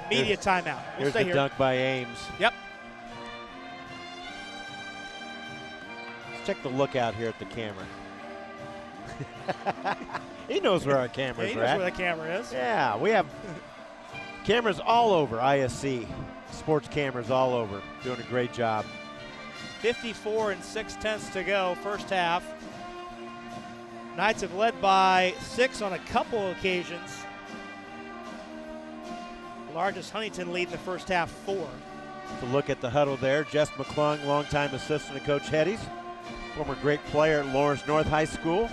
media timeout. Here's the dunk by Ames. Yep. Let's check the lookout here at the camera. He knows where our cameras he are knows at. where the camera is. Yeah, we have cameras all over ISC. Sports cameras all over. Doing a great job. 54 6/10 to go, first half. Knights have led by 6 on a couple occasions. Largest Huntington lead in the first half, 4. To look at the huddle there, Jess McClung, longtime assistant to Coach Heddes, former great player at Lawrence North High School.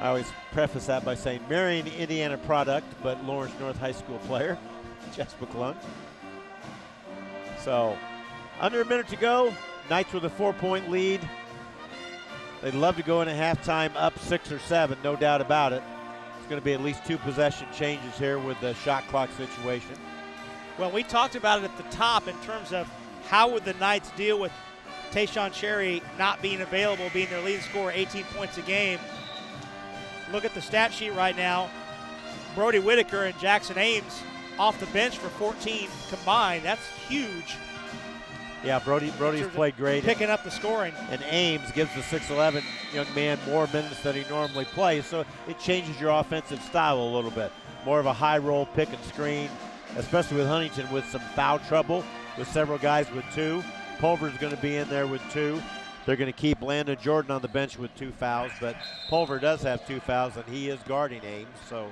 I always preface that by saying Marian, Indiana product, but Lawrence North High School player, Jess McClung. So, under a minute to go, Knights with a 4-point lead. They'd love to go into halftime up 6 or 7, no doubt about it. It's going to be at least 2 possession changes here with the shot clock situation. Well, we talked about it at the top in terms of how would the Knights deal with Tayshawn Cherry not being available, being their leading scorer, 18 points a game. Look at the stat sheet right now. Brody Whitaker and Jackson Ames off the bench for 14 combined. That's huge. Yeah, Brody's played great. Picking up the scoring. And Ames gives the 6'11" young man more minutes than he normally plays, so it changes your offensive style a little bit. More of a high roll pick and screen, especially with Huntington with some foul trouble, with several guys with 2. Pulver's going to be in there with 2. They're going to keep Landon Jordan on the bench with 2 fouls, but Pulver does have 2 fouls, and he is guarding Ames, so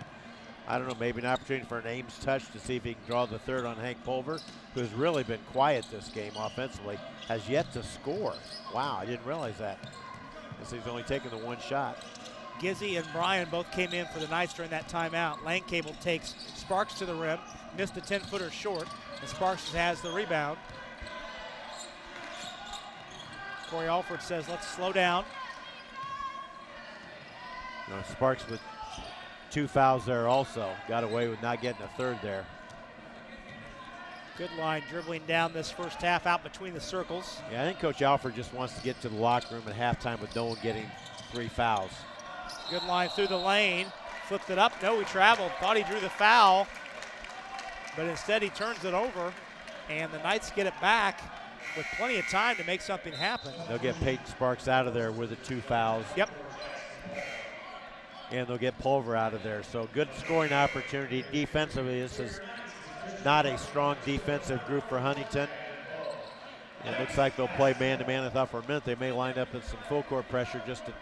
I don't know, maybe an opportunity for an Ames touch to see if he can draw the 3rd on Hank Pulver, who's really been quiet this game offensively, has yet to score. Wow, I didn't realize that. Guess he's only taken the 1 shot. Gizzy and Brian both came in for the Knights during that timeout. Langcable takes Sparks to the rim, missed a 10-footer short, and Sparks has the rebound. Corey Alford says, let's slow down. Sparks with 2 fouls there also. Got away with not getting a 3rd there. Good line dribbling down this first half out between the circles. Yeah, I think Coach Alford just wants to get to the locker room at halftime with no one getting 3 fouls. Good line through the lane. Flipped it up. No, he traveled. Thought he drew the foul. But instead he turns it over. And the Knights get it back with plenty of time to make something happen. They'll get Peyton Sparks out of there with the 2 fouls. Yep. and they'll get Pulver out of there. So good scoring opportunity. Defensively, this is not a strong defensive group for Huntington. It looks like they'll play man-to-man. I thought for a minute they may line up with some full court pressure just to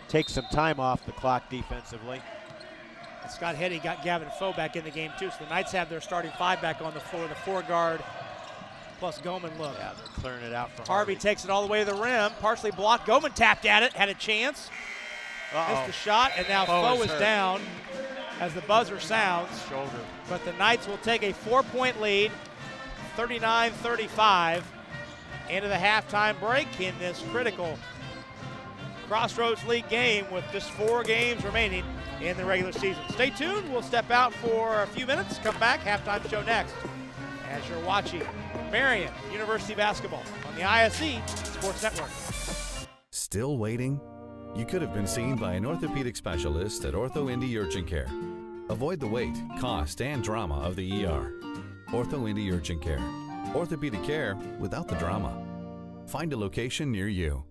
take some time off the clock defensively. And Scott Hetty got Gavin Foe back in the game too, so the Knights have their starting 5 back on the floor. The 4-guard plus Goman look. Yeah, they're clearing it out for Harvey takes it all the way to the rim, partially blocked. Goman tapped at it, had a chance. Missed the shot, and now Foe is down as the buzzer sounds. Shoulder. But the Knights will take a 4-point lead, 39-35, into the halftime break in this critical Crossroads League game with just 4 games remaining in the regular season. Stay tuned. We'll step out for a few minutes, come back, halftime show next. As you're watching Marian University basketball on the ISE Sports Network. Still waiting? You could have been seen by an orthopedic specialist at Ortho Indy Urgent Care. Avoid the wait, cost, and drama of the ER. Ortho Indy Urgent Care. Orthopedic care without the drama. Find a location near you.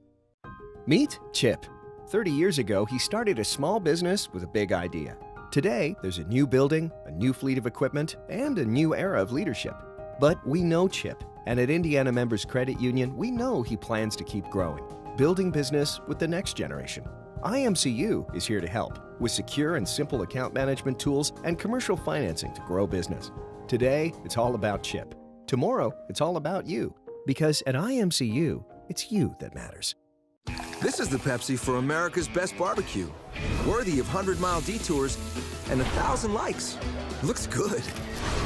Meet Chip. 30 years ago, he started a small business with a big idea. Today, there's a new building, a new fleet of equipment, and a new era of leadership. But we know Chip, and at Indiana Members Credit Union, we know he plans to keep growing, building business with the next generation. IMCU is here to help with secure and simple account management tools and commercial financing to grow business. Today, it's all about Chip. Tomorrow, it's all about you. Because at IMCU, it's you that matters. This is the Pepsi for America's best barbecue. Worthy of 100-mile detours and 1,000 likes. Looks good.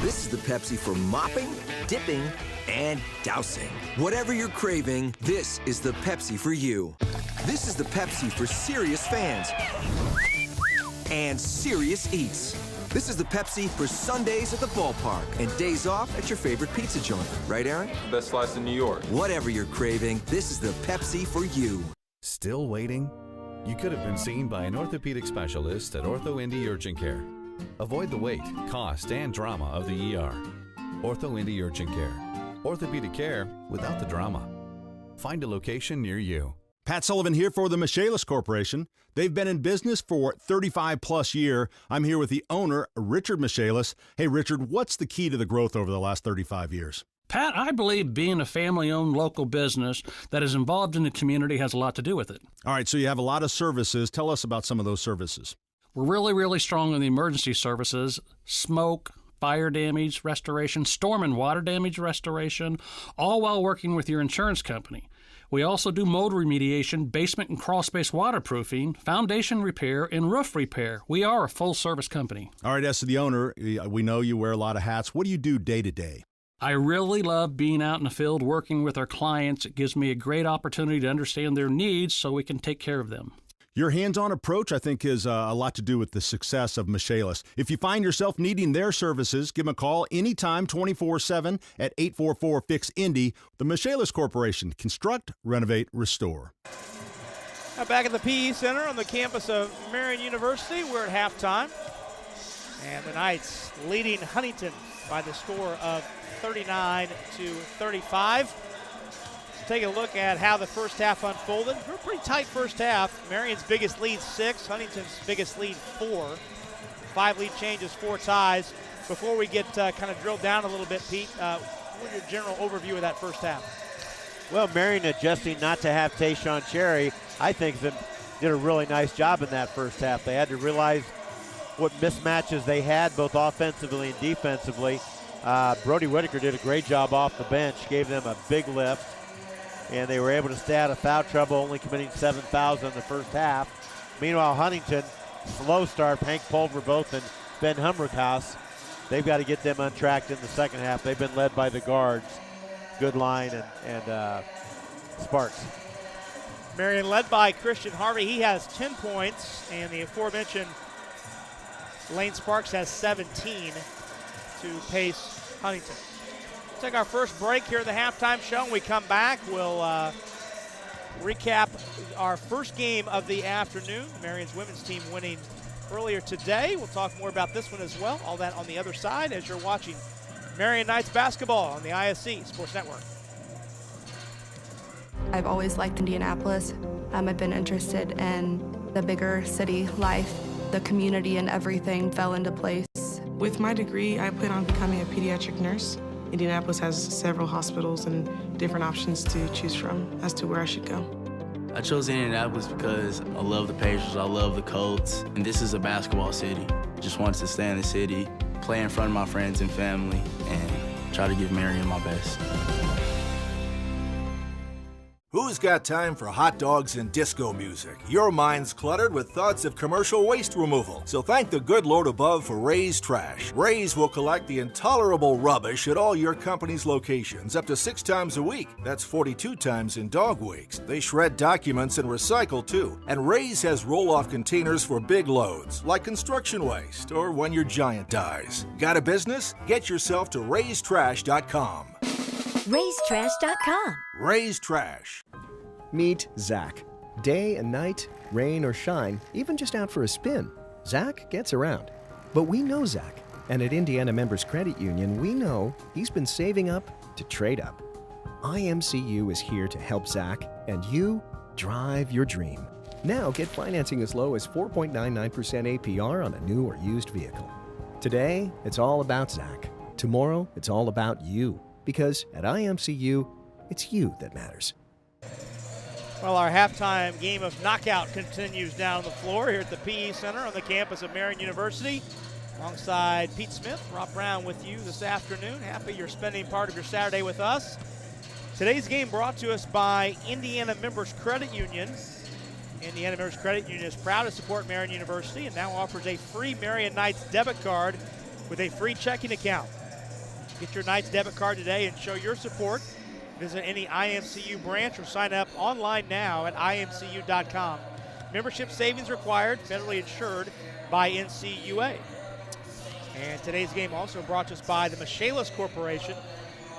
This is the Pepsi for mopping, dipping, and dousing. Whatever you're craving, this is the Pepsi for you. This is the Pepsi for serious fans and serious eats. This is the Pepsi for Sundays at the ballpark and days off at your favorite pizza joint. Right, Aaron? Best slice in New York. Whatever you're craving, this is the Pepsi for you. Still waiting? You could have been seen by an orthopedic specialist at Ortho Indy Urgent Care. Avoid the wait, cost, and drama of the ER. Ortho Indy Urgent Care. Orthopedic care without the drama. Find a location near you. Pat Sullivan here for the Michaelis Corporation. They've been in business for 35 plus years. I'm here with the owner, Richard Michaelis. Hey, Richard, what's the key to the growth over the last 35 years? Pat, I believe being a family-owned local business that is involved in the community has a lot to do with it. All right, so you have a lot of services. Tell us about some of those services. We're really, really strong in the emergency services, smoke, fire damage restoration, storm and water damage restoration, all while working with your insurance company. We also do mold remediation, basement and crawl space waterproofing, foundation repair, and roof repair. We are a full-service company. All right, as to the owner, we know you wear a lot of hats. What do you do day to day? I really love being out in the field working with our clients. It gives me a great opportunity to understand their needs so we can take care of them. Your hands-on approach, I think, is a lot to do with the success of Michaelis. If you find yourself needing their services, give them a call anytime, 24/7 at 844-FIX-INDY. The Michaelis Corporation. Construct, renovate, restore. Now back at the PE Center on the campus of Marian University, we're at halftime. And the Knights leading Huntington by the score of 39-35. Take a look at how the first half unfolded. We're a pretty tight first half. Marion's biggest lead 6, Huntington's biggest lead 4. 5 lead changes, 4 ties. Before we get kind of drilled down a little bit, Pete, what's your general overview of that first half? Well, Marian adjusting not to have Tayshawn Cherry, I think did a really nice job in that first half. They had to realize what mismatches they had, both offensively and defensively. Brody Whitaker did a great job off the bench, gave them a big lift. And they were able to stay out of foul trouble, only committing 7 fouls in the first half. Meanwhile, Huntington, slow start, Hank Pulver both and Ben Humrickhouse. They've got to get them untracked in the second half. They've been led by the guards, Goodline and Sparks. Marian led by Christian Harvey. He has 10 points, and the aforementioned Lane Sparks has 17 to pace Huntington. Take our first break here at the halftime show. When we come back, we'll recap our first game of the afternoon. Marion's women's team winning earlier today. We'll talk more about this one as well. All that on the other side as you're watching Marian Knights basketball on the ISE Sports Network. I've always liked Indianapolis. I've been interested in the bigger city life the community and everything fell into place. With my degree, I plan on becoming a pediatric nurse. Indianapolis has several hospitals and different options to choose from as to where I should go. I chose Indianapolis because I love the Pacers, I love the Colts, and this is a basketball city. I just wanted to stay in the city, play in front of my friends and family, and try to give Marian my best. Who's got time for hot dogs and disco music? Your mind's cluttered with thoughts of commercial waste removal. So thank the good Lord above for Ray's Trash. Ray's will collect the intolerable rubbish at all your company's locations up to 6 times a week. That's 42 times in dog weeks. They shred documents and recycle too. And Ray's has roll-off containers for big loads, like construction waste or when your giant dies. Got a business? Get yourself to raystrash.com. Ray'sTrash.com. Ray's Trash. Meet Zach. Day and night, rain or shine, even just out for a spin, Zach gets around. But we know Zach, and at Indiana Members Credit Union, we know he's been saving up to trade up. IMCU is here to help Zach and you drive your dream. Now get financing as low as 4.99% APR on a new or used vehicle. Today, it's all about Zach. Tomorrow, it's all about you. Because at IMCU, it's you that matters. Well, our halftime game of knockout continues down the floor here at the PE Center on the campus of Marian University. Alongside Pete Smith, Rob Brown with you this afternoon. Happy you're spending part of your Saturday with us. Today's game brought to us by Indiana Members Credit Union. Indiana Members Credit Union is proud to support Marian University and now offers a free Marian Knights debit card with a free checking account. Get your Knights debit card today and show your support. Visit any IMCU branch or sign up online now at imcu.com. Membership savings required, federally insured by NCUA. And today's game also brought to us by the Michaelis Corporation.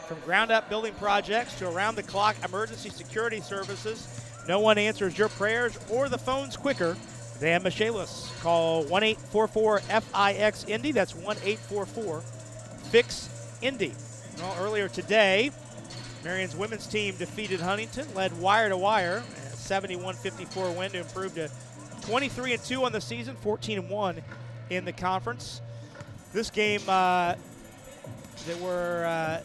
From ground-up building projects to around-the-clock emergency security services, no one answers your prayers or the phones quicker than Michaelis. Call 1-844-FIX-INDY. That's 1-844-FIX-INDY. Well, earlier today, Marian's women's team defeated Huntington, led wire to wire, a 71-54 win to improve to 23-2 on the season, 14-1 in the conference. This game that we're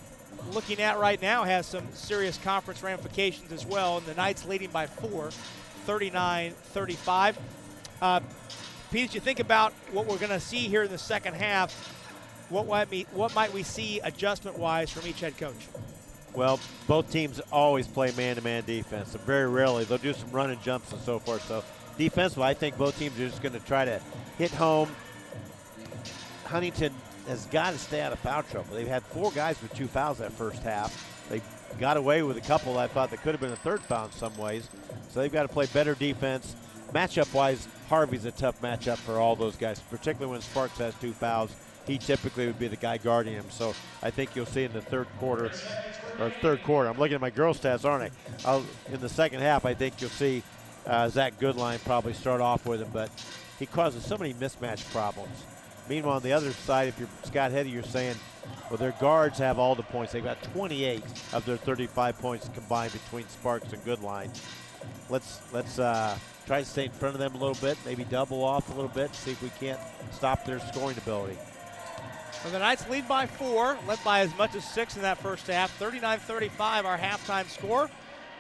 looking at right now has some serious conference ramifications as well, and the Knights leading by 4, 39-35. Pete, as you think about what we're going to see here in the second half, what might we see adjustment-wise from each head coach? Well, both teams always play man-to-man defense. And very rarely they'll do some run and jumps and so forth. So defensively, I think both teams are just going to try to hit home. Huntington has got to stay out of foul trouble. They've had 4 guys with 2 fouls that first half. They got away with a couple I thought that could have been a third foul in some ways. So they've got to play better defense. Matchup-wise, Harvey's a tough matchup for all those guys, particularly when Sparks has 2 fouls. He typically would be the guy guarding him. So I think you'll see in the third quarter, I'm looking at my girl stats, aren't I? In the second half, I think you'll see Zach Goodline probably start off with him, but he causes so many mismatch problems. Meanwhile, on the other side, if you're Scott Heddy, you're saying, well, their guards have all the points. They've got 28 of their 35 points combined between Sparks and Goodline. Let's try to stay in front of them a little bit, maybe double off a little bit, see if we can't stop their scoring ability. Well, the Knights lead by 4, led by as much as 6 in that first half. 39-35, our halftime score.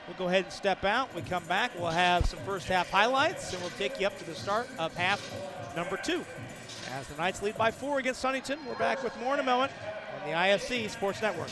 We'll go ahead and step out. We come back, we'll have some first half highlights, and we'll take you up to the start of half number 2. As the Knights lead by 4 against Huntington, we're back with more in a moment on the IFC Sports Network.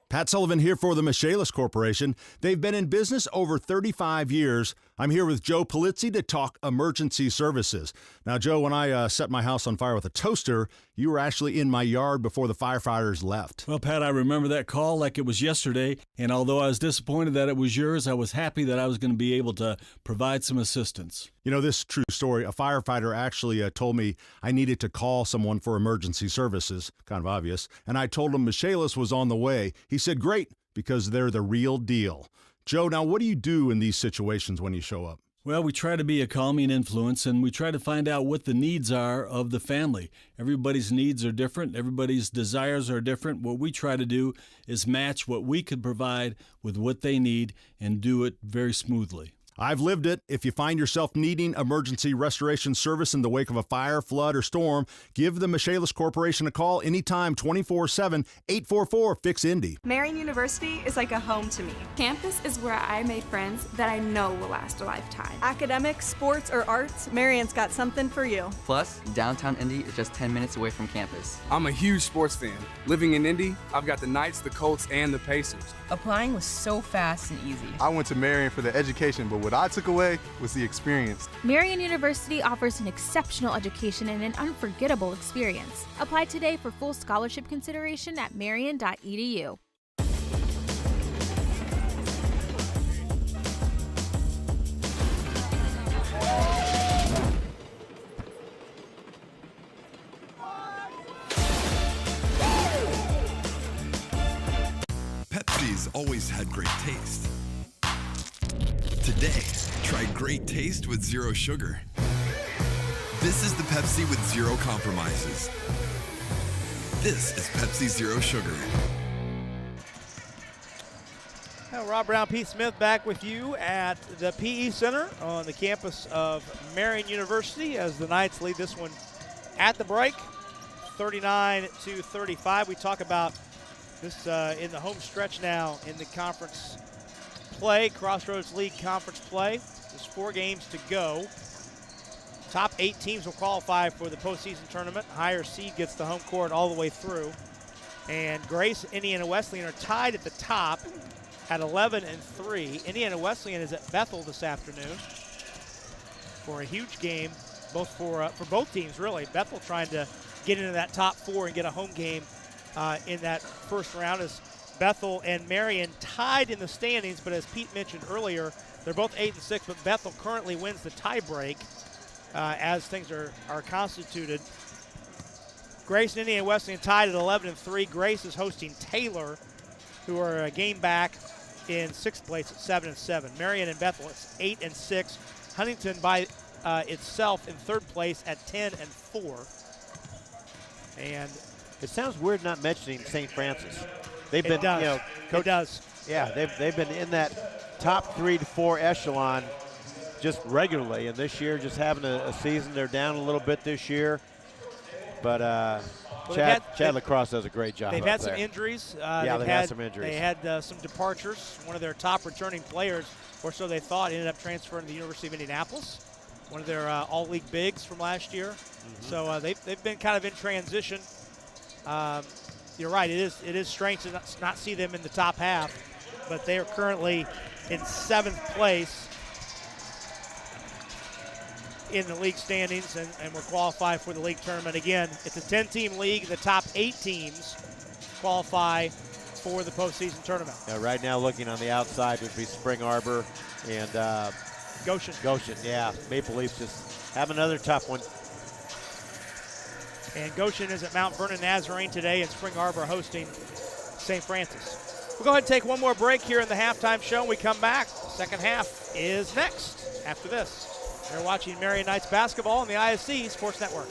Pat Sullivan here for the Michaelis Corporation. They've been in business over 35 years. I'm here with Joe Polizzi to talk emergency services. Now, Joe, when I set my house on fire with a toaster, you were actually in my yard before the firefighters left. Well, Pat, I remember that call like it was yesterday, and although I was disappointed that it was yours, I was happy that I was going to be able to provide some assistance. You know, this is a true story. A firefighter actually told me I needed to call someone for emergency services, kind of obvious, and I told him Michaelis was on the way. He said, great, because they're the real deal. Joe, now what do you do in these situations when you show up? Well, we try to be a calming influence, and we try to find out what the needs are of the family. Everybody's needs are different. Everybody's desires are different. What we try to do is match what we could provide with what they need and do it very smoothly. I've lived it. If you find yourself needing emergency restoration service in the wake of a fire, flood, or storm, give the Michaelis Corporation a call anytime, 24/7, 844-FIX-INDY. Marian University is like a home to me. Campus is where I made friends that I know will last a lifetime. Academics, sports, or arts, Marian's got something for you. Plus, downtown Indy is just 10 minutes away from campus. I'm a huge sports fan. Living in Indy, I've got the Knights, the Colts, and the Pacers. Applying was so fast and easy. I went to Marian for the education, but what I took away was the experience. Marian University offers an exceptional education and an unforgettable experience. Apply today for full scholarship consideration at marian.edu. Pepsi's always had great taste. Today, try great taste with zero sugar. This is the Pepsi with zero compromises. This is Pepsi Zero Sugar. Now, Rob Brown, Pete Smith back with you at the PE Center on the campus of Marian University as the Knights lead this one at the break, 39-35. We talk about this in the home stretch now in the conference play, Crossroads League conference play. There's 4 games to go. Top 8 teams will qualify for the postseason tournament. Higher seed gets the home court all the way through. And Grace and Indiana Wesleyan are tied at the top at 11-3. Indiana Wesleyan is at Bethel this afternoon for a huge game, both for both teams really. Bethel trying to get into that top 4 and get a home game in that first round, as Bethel and Marian tied in the standings, but as Pete mentioned earlier, they're both 8-6, but Bethel currently wins the tiebreak as things are constituted. Grace and Indiana Wesleyan tied at 11-3. Grace is hosting Taylor, who are a game back in 6th place at 7-7. Marian and Bethel is 8-6. Huntington by itself in 3rd place at 10-4. And it sounds weird not mentioning St. Francis. They've been, it does. Yeah, they've been in that top 3 to 4 echelon just regularly, and this year just having a season. They're down a little bit this year, but Chad Lacrosse does a great job. They've had some injuries. They've had some injuries. They had some departures. One of their top returning players, or so they thought, ended up transferring to the University of Indianapolis. One of their all-league bigs from last year. Mm-hmm. So they've been kind of in transition. You're right. It is strange to not see them in the top half, but they are currently in 7th place in the league standings, and we're qualified for the league tournament. Again, it's a 10-team league. The top 8 teams qualify for the postseason tournament. Right now, looking on the outside would be Spring Arbor and Goshen. Yeah. Maple Leafs just have another tough one. And Goshen is at Mount Vernon Nazarene today, and Spring Arbor hosting St. Francis. We'll go ahead and take one more break here in the halftime show. When we come back, second half is next after this. You're watching Marian Knights basketball on the ISC Sports Network.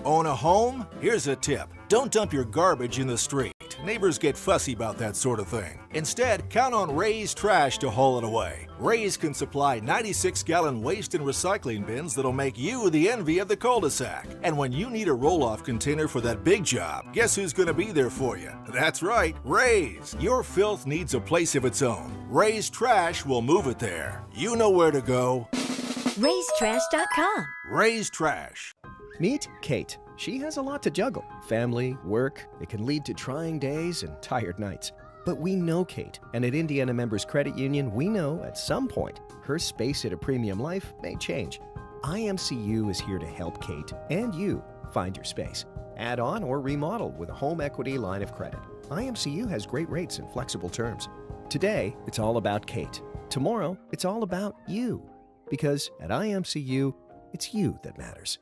Own a home? Here's a tip. Don't dump your garbage in the street. Neighbors get fussy about that sort of thing. Instead, count on Ray's Trash to haul it away. Ray's can supply 96-gallon waste and recycling bins that'll make you the envy of the cul-de-sac. And when you need a roll-off container for that big job, guess who's going to be there for you? That's right, Ray's. Your filth needs a place of its own. Ray's Trash will move it there. You know where to go. Ray'sTrash.com. Ray's Trash. Meet Kate. She has a lot to juggle. Family, work, it can lead to trying days and tired nights. But we know Kate, and at Indiana Members Credit Union, we know at some point her space at a premium life may change. IMCU is here to help Kate and you find your space. Add on or remodel with a home equity line of credit. IMCU has great rates and flexible terms. Today, it's all about Kate. Tomorrow, it's all about you. Because at IMCU, it's you that matters.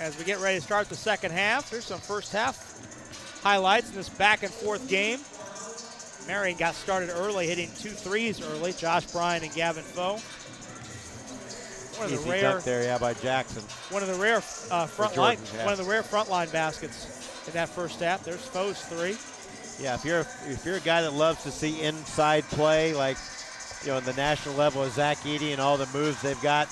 As we get ready to start the second half, here's some first half highlights in this back and forth game. Marian got started early, hitting 2 threes early. Josh Bryan and Gavin Foe. One of the rare there, by Jackson. One of the rare frontline baskets in that first half. There's Foe's 3. Yeah, if you're a guy that loves to see inside play, like in the national level of Zach Eady and all the moves they've got,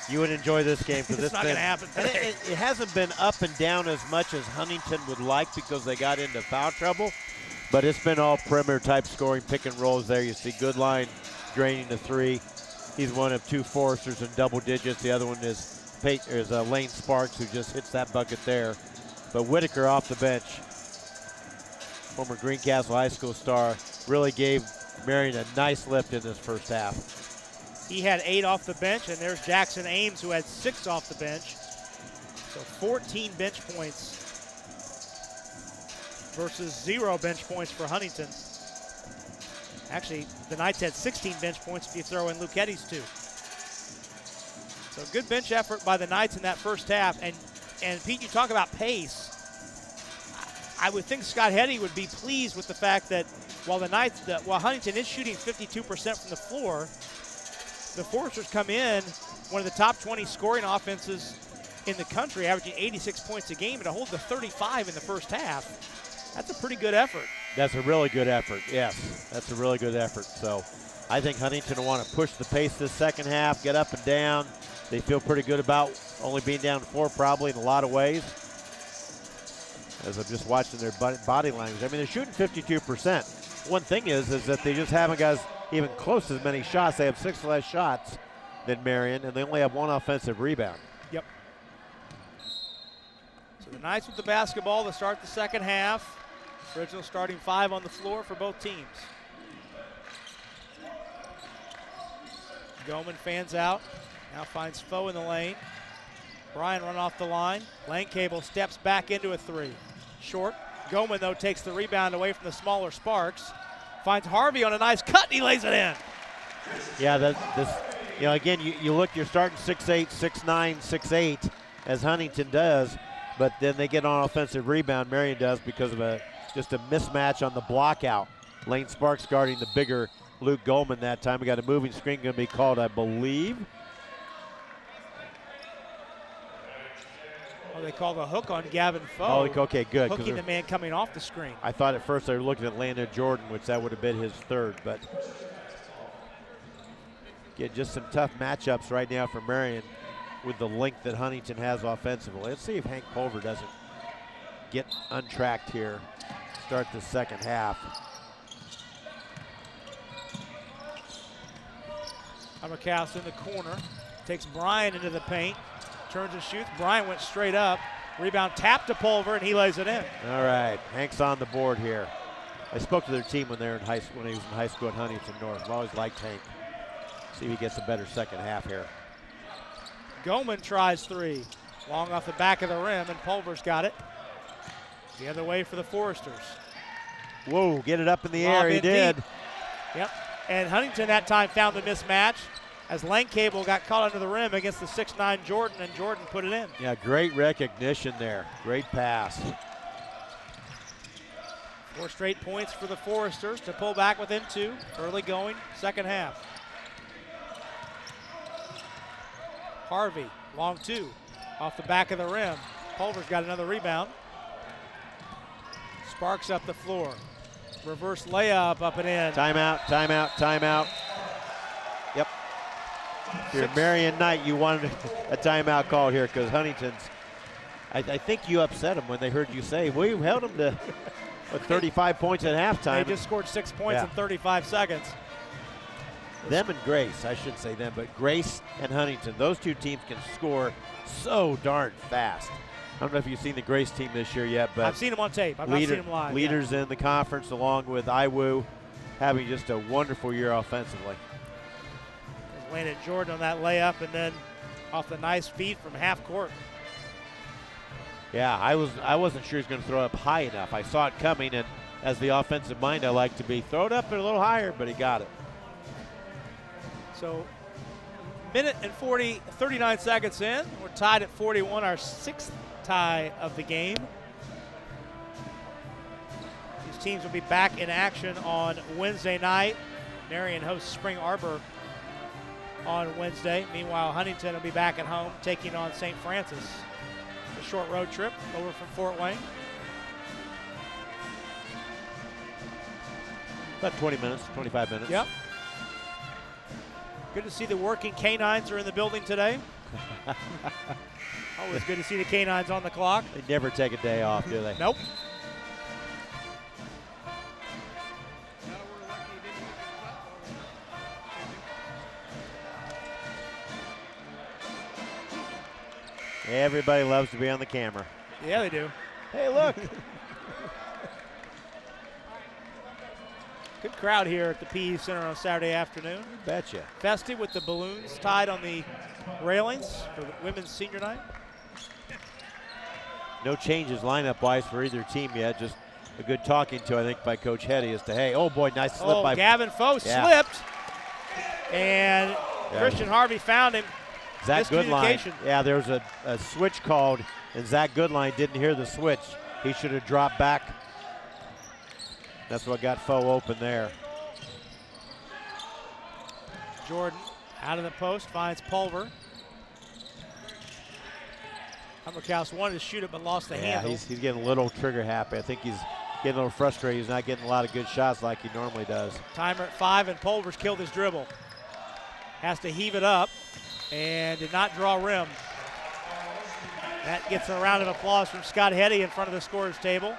you would enjoy this game because it's not going to happen today. It hasn't been up and down as much as Huntington would like because they got into foul trouble, but it's been all perimeter type scoring, pick and rolls there. You see Goodline draining the three. He's one of 2 Foresters in double digits. The other one is Lane Sparks, who just hits that bucket there. But Whitaker off the bench, former Greencastle High School star, really gave Marian a nice lift in this first half. He had 8 off the bench, and there's Jackson Ames, who had 6 off the bench. So 14 bench points versus 0 bench points for Huntington. Actually, the Knights had 16 bench points if you throw in Lucchetti's 2. So good bench effort by the Knights in that first half. And Pete, you talk about pace. I would think Scott Heddy would be pleased with the fact that while Huntington is shooting 52% from the floor, the Foresters come in one of the top 20 scoring offenses in the country, averaging 86 points a game, and to hold the 35 in the first half. That's a pretty good effort. That's a really good effort, yes. That's a really good effort. So I think Huntington will want to push the pace this second half, get up and down. They feel pretty good about only being down 4 probably in a lot of ways. As I'm just watching their body language. I mean, they're shooting 52%. One thing is that they just haven't got even close to as many shots. They have 6 less shots than Marian, and they only have 1 offensive rebound. Yep. So the Knights with the basketball to start the second half. Original starting 5 on the floor for both teams. Goman fans out. Now finds Foe in the lane. Bryan run off the line. Lane Cable steps back into a 3. Short. Goman, though, takes the rebound away from the smaller Sparks. Finds Harvey on a nice cut, and he lays it in. Yeah, again, you look, you're starting 6'8", 6'9", 6'8", as Huntington does, but then they get on offensive rebound, Marian does, because of just a mismatch on the block out. Lane Sparks guarding the bigger Luke Goldman that time. We got a moving screen going to be called, I believe. Oh, they called a hook on Gavin Foe. Oh, okay, good. Hooking the man coming off the screen. I thought at first they were looking at Landon Jordan, which that would have been his 3rd, but get just some tough matchups right now for Marian with the length that Huntington has offensively. Let's see if Hank Pulver doesn't get untracked here. Start the second half. Hammercast in the corner. Takes Bryan into the paint. Turns and shoots. Bryan went straight up. Rebound tapped to Pulver, and he lays it in. All right, Hank's on the board here. I spoke to their team when he was in high school at Huntington North. I've always liked Hank. See if he gets a better second half here. Goman tries 3. Long off the back of the rim, and Pulver's got it. The other way for the Foresters. Whoa, get it up in the air. He did. Deep. Yep. And Huntington that time found the mismatch as Lane Cable got caught under the rim against the 6'9 Jordan, and Jordan put it in. Yeah, great recognition there. Great pass. 4 straight points for the Foresters to pull back within 2. Early going, second half. Harvey, long 2, off the back of the rim. Pulver's got another rebound. Sparks up the floor. Reverse layup up and in. Timeout, timeout, timeout. Yep. Here, Marian Knight, you wanted a timeout call here because Huntington's, I think you upset them when they heard you say, we held them to 35 points at halftime. They just scored 6 points in 35 seconds. Them and Grace, I shouldn't say them, but Grace and Huntington, those 2 teams can score so darn fast. I don't know if you've seen the Grace team this year yet, but I've seen them on tape. I've not seen them live. Leaders in the conference, along with Iwu, having just a wonderful year offensively. Landed Jordan on that layup, and then off the nice feed from half court. Yeah, I wasn't sure he was going to throw it up high enough. I saw it coming, and as the offensive mind I like to be, throw it up a little higher, but he got it. So, minute and 39 seconds in. We're tied at 41, our 6th tie of the game. These teams will be back in action on Wednesday night. Marian hosts Spring Arbor on Wednesday. Meanwhile, Huntington will be back at home taking on St. Francis. A short road trip over from Fort Wayne. About 20 minutes, 25 minutes. Yep. Good to see the working canines are in the building today. Always good to see the canines on the clock. They never take a day off, do they? Nope. Everybody loves to be on the camera. Yeah, they do. Hey, look. Good crowd here at the PE Center on Saturday afternoon. Betcha. Festive with the balloons tied on the railings for the women's senior night. No changes lineup-wise for either team yet. Just a good talking to, I think, by Coach Hetty as to, hey, oh boy, nice slip by. Gavin Foe slipped, and Christian Harvey found him. Zach Goodline. Yeah, there was a switch called, and Zach Goodline didn't hear the switch. He should have dropped back. That's what got Foe open there. Jordan out of the post finds Pulver. Humberkaus wanted to shoot it but lost the handle. He's getting a little trigger happy. I think he's getting a little frustrated. He's not getting a lot of good shots like he normally does. Timer at 5, and Pulver's killed his dribble. Has to heave it up and did not draw rim. That gets a round of applause from Scott Hetty in front of the scorer's table.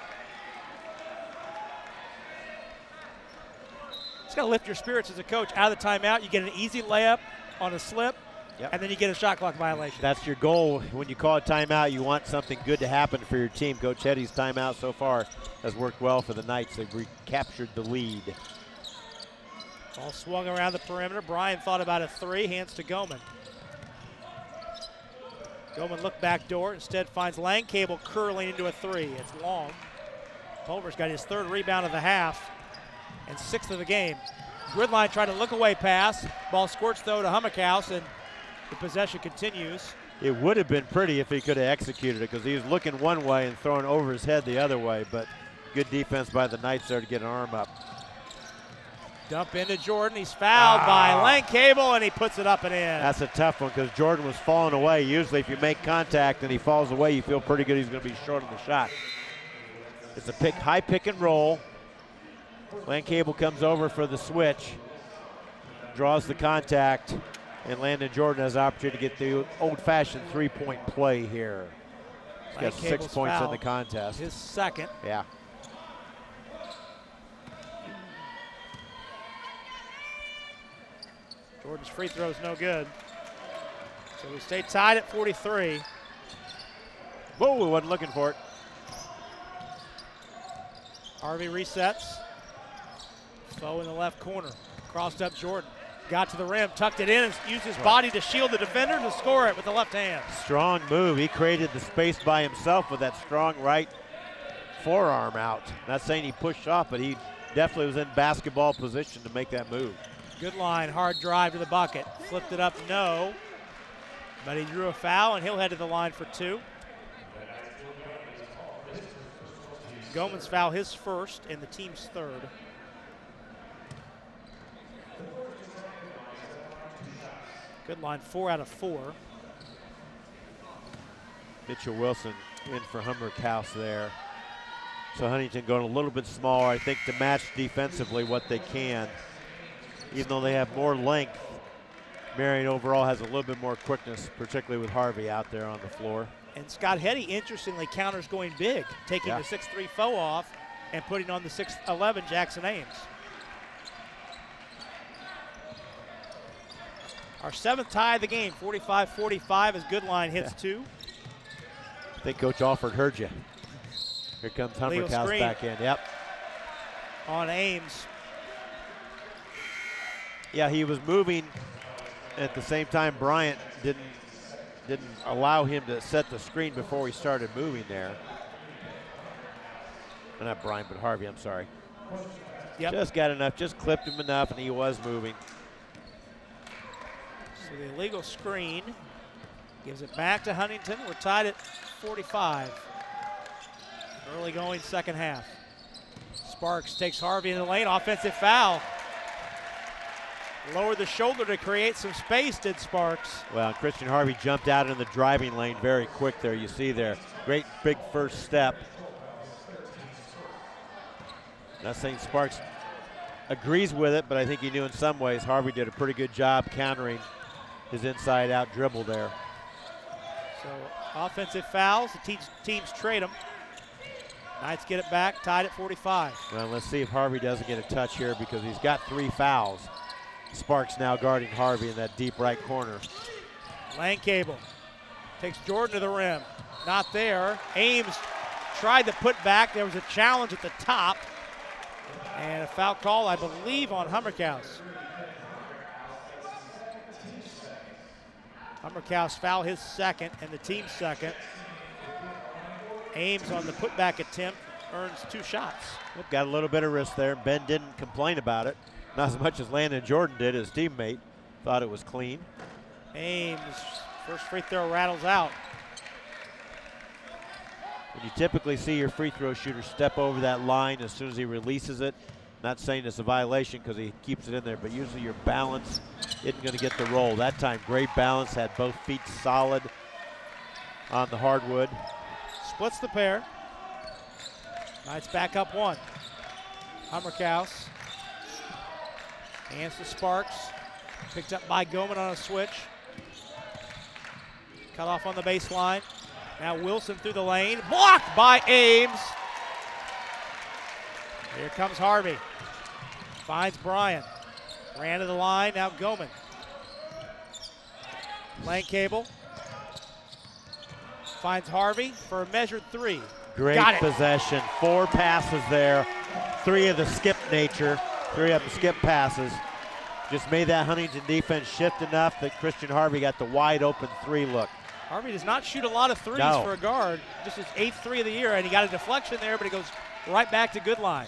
It's got to lift your spirits as a coach. Out of the timeout, you get an easy layup on a slip, and then you get a shot clock violation. That's your goal. When you call a timeout, you want something good to happen for your team. Coach Hetty's timeout so far has worked well for the Knights. They've recaptured the lead. Ball swung around the perimeter. Bryan thought about a 3, hands to Goman. Goman looked back door, instead finds Langcable curling into a 3. It's long. Pulver's got his 3rd rebound of the half and 6th of the game. Goodline tried to look away pass. Ball squirts though to Humberkaus, and the possession continues. It would have been pretty if he could have executed it, because he was looking one way and throwing over his head the other way, but good defense by the Knights there to get an arm up. Dump into Jordan. He's fouled by Langcable, and he puts it up and in. That's a tough one because Jordan was falling away. Usually if you make contact and he falls away, you feel pretty good he's going to be short on the shot. It's a high pick and roll. Langcable comes over for the switch, draws the contact, and Landon Jordan has the opportunity to get the old-fashioned three-point play here. He's got 6 points in the contest. His 2nd. Yeah. Jordan's free throw's no good. So we stay tied at 43. Whoa, we wasn't looking for it. Harvey resets. Foe in the left corner. Crossed up Jordan. Got to the rim, tucked it in, and used his body to shield the defender to score it with the left hand. Strong move. He created the space by himself with that strong right forearm out. Not saying he pushed off, but he definitely was in basketball position to make that move. Good line, hard drive to the bucket. Flipped it up, no. But he drew a foul, and he'll head to the line for 2. Goman's foul, his 1st, and the team's 3rd. Good line, 4 out of 4. Mitchell Wilson in for Humberkaus there. So Huntington going a little bit smaller, I think, to match defensively what they can. Even though they have more length, Marian overall has a little bit more quickness, particularly with Harvey out there on the floor. And Scott Hetty, interestingly, counters going big, taking the 6'3" Foe off and putting on the 6'11" Jackson Ames. Our 7th tie of the game, 45-45 as Goodline hits 2. I think Coach Alford heard you. Here comes Humberkaus back in, yep. On Ames. Yeah, he was moving at the same time. Bryant didn't allow him to set the screen before he started moving there. Not Bryant, but Harvey, I'm sorry. Yep. Just got enough, just clipped him enough, and he was moving. So the illegal screen gives it back to Huntington. We're tied at 45. Early going second half. Sparks takes Harvey in the lane, offensive foul. Lowered the shoulder to create some space, did Sparks. Well, Christian Harvey jumped out in the driving lane very quick there. You see there, great big first step. Not saying Sparks agrees with it, but I think he knew in some ways Harvey did a pretty good job countering his inside-out dribble there. So offensive fouls, the teams trade them. Knights get it back, tied at 45. Well, let's see if Harvey doesn't get a touch here because he's got 3 fouls. Sparks now guarding Harvey in that deep right corner. Langcable takes Jordan to the rim. Not there. Ames tried to put back. There was a challenge at the top. And a foul call, I believe, on Hummerkaus. Hummerkaus foul his second and the team's second. Ames on the putback attempt earns 2 shots. Well, got a little bit of risk there. Ben didn't complain about it. Not as much as Landon Jordan did, his teammate. Thought it was clean. Ames, first free throw rattles out. And you typically see your free throw shooter step over that line as soon as he releases it. Not saying it's a violation because he keeps it in there, but usually your balance isn't going to get the roll. That time, great balance, had both feet solid on the hardwood. Splits the pair. Knights back up 1. Hummerkaus. Hands to Sparks. Picked up by Goman on a switch. Cut off on the baseline. Now Wilson through the lane. Blocked by Ames. Here comes Harvey. Finds Brian. Ran to the line. Now Goman. Langcable. Finds Harvey for a measured 3. Great possession. 4 passes there. 3 of the skip nature. 3 of them skip passes. Just made that Huntington defense shift enough that Christian Harvey got the wide open 3 look. Harvey does not shoot a lot of threes for a guard. Just his 8th 3 of the year, and he got a deflection there, but he goes right back to good line.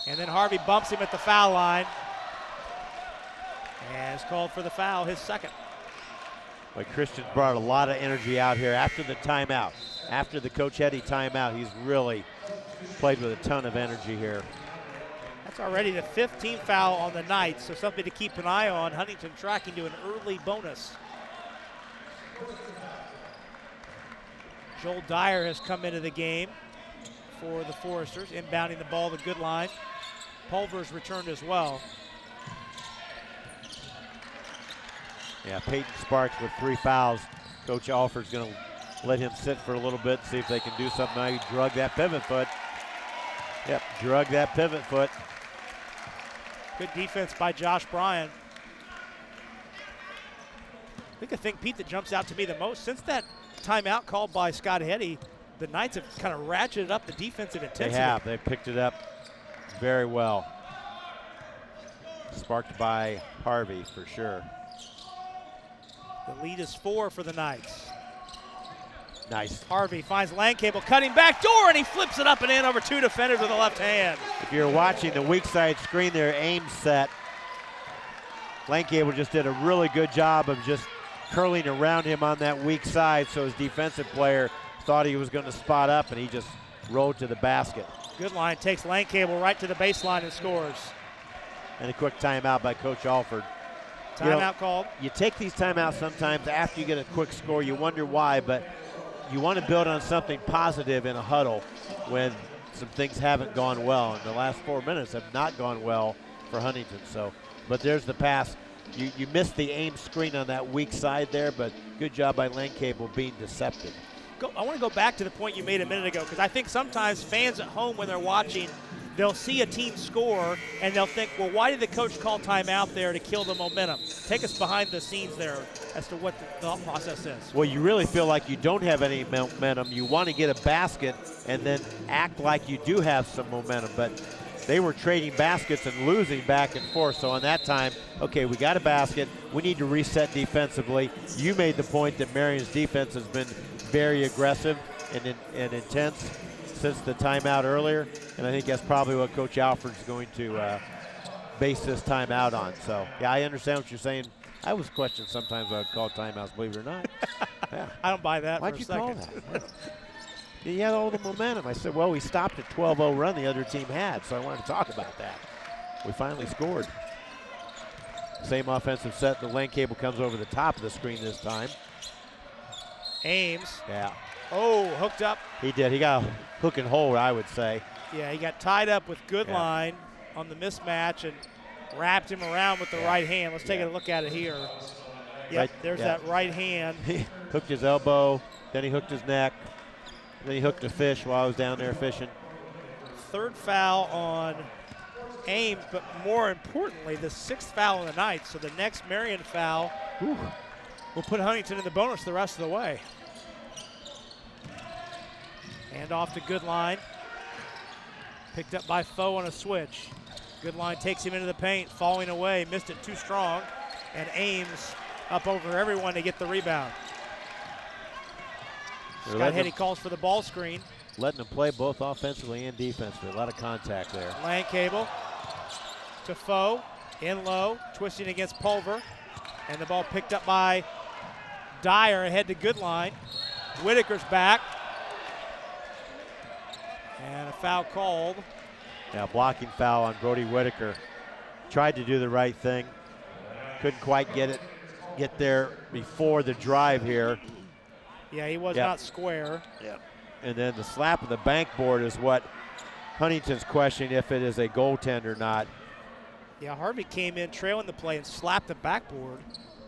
And then Harvey bumps him at the foul line. And is called for the foul, his second. But Christian's brought a lot of energy out here after the timeout. After the Coach Eddie timeout, he's really played with a ton of energy here. That's already the 15th foul on the night, so something to keep an eye on. Huntington tracking to an early bonus. Joel Dyer has come into the game for the Foresters, inbounding the ball, the good line. Pulver's returned as well. Yeah, Peyton Sparks with 3 fouls. Coach Alford's going to let him sit for a little bit, see if they can do something. Now he drug that pivot foot. Yep, drug that pivot foot. Good defense by Josh Bryan. I think the thing, Pete, that jumps out to me the most, since that timeout called by Scott Eddy, the Knights have kind of ratcheted up the defensive intensity. They have. They've picked it up very well. Sparked by Harvey for sure. The lead is 4 for the Knights. Nice. Harvey finds Langcable cutting back door, and he flips it up and in over 2 defenders with the left hand. If you're watching the weak side screen there, Ames set. Langcable just did a really good job of just curling around him on that weak side, so his defensive player thought he was going to spot up, and he just rolled to the basket. Good line, takes Langcable right to the baseline and scores. And a quick timeout by Coach Alford. Timeout called. You take these timeouts sometimes after you get a quick score. You wonder why, but you want to build on something positive in a huddle when some things haven't gone well. And the last 4 minutes have not gone well for Huntington. So, but there's the pass. You missed the aim screen on that weak side there, but good job by Langcable being deceptive. I want to go back to the point you made a minute ago, because I think sometimes fans at home, when they're watching, they'll see a team score and they'll think, well, why did the coach call timeout there to kill the momentum? Take us behind the scenes there as to what the thought process is. Well, you really feel like you don't have any momentum. You want to get a basket and then act like you do have some momentum, but they were trading baskets and losing back and forth. So on that time, okay, we got a basket. We need to reset defensively. You made the point that Marian's defense has been very aggressive and intense since the timeout earlier, and I think that's probably what Coach Alford's going to base this timeout on. So, yeah, I understand what you're saying. I was questioned sometimes when I would call timeouts, believe it or not. Yeah. I don't buy that. Why'd you call that? You had all the momentum. I said, well, we stopped a 12-0 run the other team had, so I wanted to talk about that. We finally scored. Same offensive set. The Langcable comes over the top of the screen this time. Ames. Yeah. Oh, hooked up. He did. He got a hook and hold, I would say. Yeah, he got tied up with good line on the mismatch, and wrapped him around with the right hand. Let's take a look at it here. Yep, Right, there's that right hand. He hooked his elbow, then he hooked his neck, then he hooked a fish while I was down there fishing. Third foul on Ames, but more importantly, the 6th foul of the night. So the next Marian foul will put Huntington in the bonus the rest of the way. Hand off to Goodline. Picked up by Foe on a switch. Goodline takes him into the paint, falling away, missed it too strong, and Ames up over everyone to get the rebound. Scott Hetty calls for the ball screen. Letting them play both offensively and defensively. A lot of contact there. Land cable to Foe, in low, twisting against Pulver, and the ball picked up by Dyer ahead to Goodline. Whitaker's back, and a foul called. Yeah, blocking foul on Brody Whitaker. Tried to do the right thing. Couldn't quite get there before the drive here. Yeah, he was not square. Yeah. And then the slap of the bankboard is what Huntington's questioning if it is a goaltend or not. Yeah, Harvey came in trailing the play and slapped the backboard.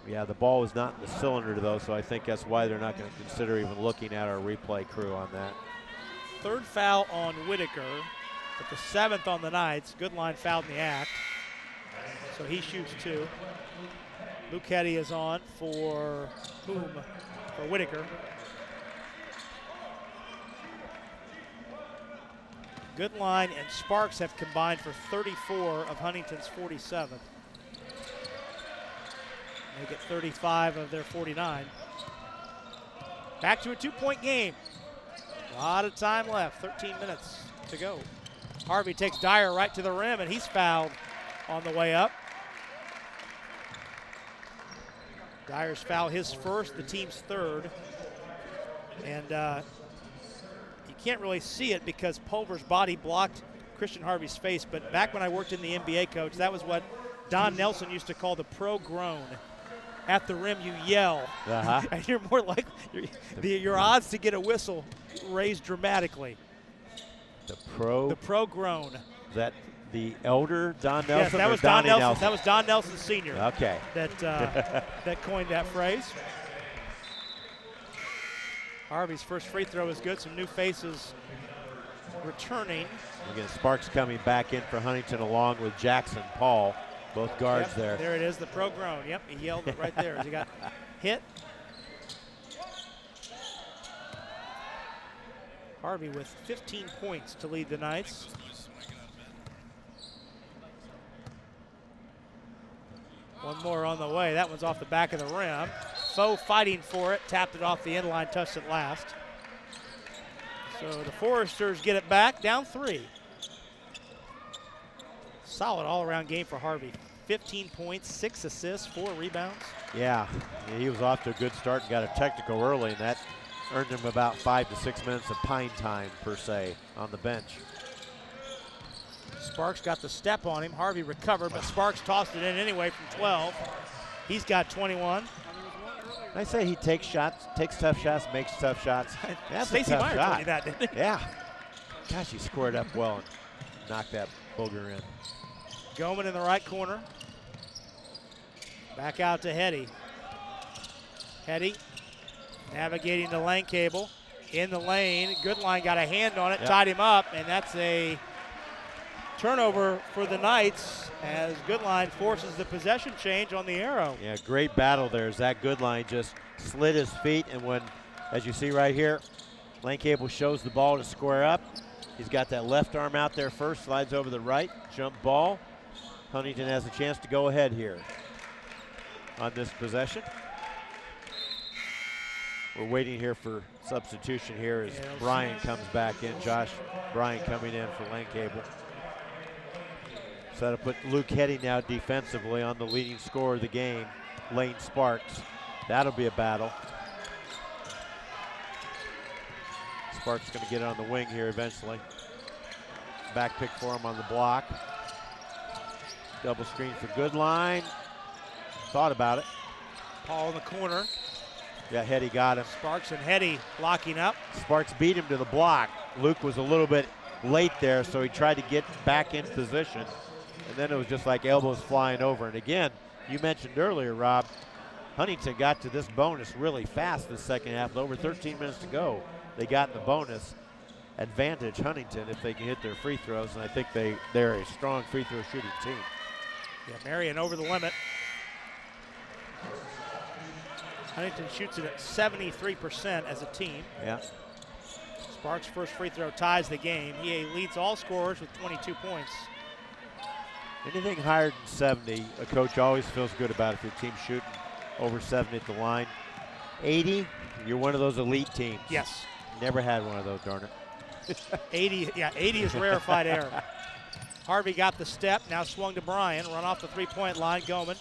Yeah, the ball was not in the cylinder though, so I think that's why they're not going to consider even looking at our replay crew on that. Third foul on Whitaker, but the 7th on the Knights. Goodline fouled in the act, so he shoots 2. Luke Hetty is on for whom? For Whitaker. Goodline and Sparks have combined for 34 of Huntington's 47. Make it 35 of their 49. Back to a 2-point game. A lot of time left, 13 minutes to go. Harvey takes Dyer right to the rim, and he's fouled on the way up. Dyer's foul, his first, the team's 3rd. And you can't really see it because Pulver's body blocked Christian Harvey's face, but back when I worked in the NBA, Coach, that was what Don Nelson used to call the pro groan. At the rim, you yell, and you're more likely, your odds to get a whistle raised dramatically. The pro groan. Is that the elder Don Nelson? Yes, that was Don Nelson. That was Don Nelson Sr. Okay. That coined that phrase. Harvey's first free throw is good. Some new faces returning. Again, Sparks coming back in for Huntington along with Jackson Paul. Both guards there. There it is, the pro groan. Yep, he yelled it right there as he got hit. Harvey with 15 points to lead the Knights. One more on the way. That one's off the back of the rim. Foe fighting for it, tapped it off the end line, touched it last. So the Foresters get it back, down 3. Solid all-around game for Harvey. 15 points, 6 assists, 4 rebounds. Yeah, he was off to a good start and got a technical early, and that earned him about 5 to 6 minutes of pine time, per se, on the bench. Sparks got the step on him. Harvey recovered, but Sparks tossed it in anyway from 12. He's got 21. I say he takes shots, takes tough shots, makes tough shots. That's Stacey a tough Meyer shot. told you that, didn't he? Yeah. Gosh, he squared up well and knocked that booger in. Goman in the right corner. Back out to Hetty. Hetty navigating the lane cable. In the lane, Goodline got a hand on it, tied him up, and that's a turnover for the Knights as Goodline forces the possession change on the arrow. Yeah, great battle there. Zach Goodline just slid his feet, and when, as you see right here, lane cable shows the ball to square up. He's got that left arm out there first, slides over the right, jump ball. Huntington has a chance to go ahead here on this possession. We're waiting here for substitution here as Brian comes back in. Josh Brian coming in for lane cable. So that'll put Luke Hetty now defensively on the leading scorer of the game, Lane Sparks. That'll be a battle. Sparks going to get it on the wing here eventually. Back pick for him on the block. Double screen for Goodline. Thought about it. Paul in the corner. Yeah, Hetty got him. Sparks and Hetty locking up. Sparks beat him to the block. Luke was a little bit late there, so he tried to get back in position. and then it was just like elbows flying over. And again, you mentioned earlier, Rob, Huntington got to this bonus really fast this second half. With over 13 minutes to go, they got in the bonus. Advantage Huntington if they can hit their free throws, and I think they're a strong free throw shooting team. Yeah, Marian over the limit. Huntington shoots it at 73% as a team. Yeah. Sparks' first free throw ties the game. He leads all scorers with 22 points. Anything higher than 70, a coach always feels good about if your team's shooting over 70 at the line. 80, you're one of those elite teams. Yes. Never had one of those, darn it. 80 is rarefied air. Harvey got the step, now swung to Bryan, run off the three-point line. Goman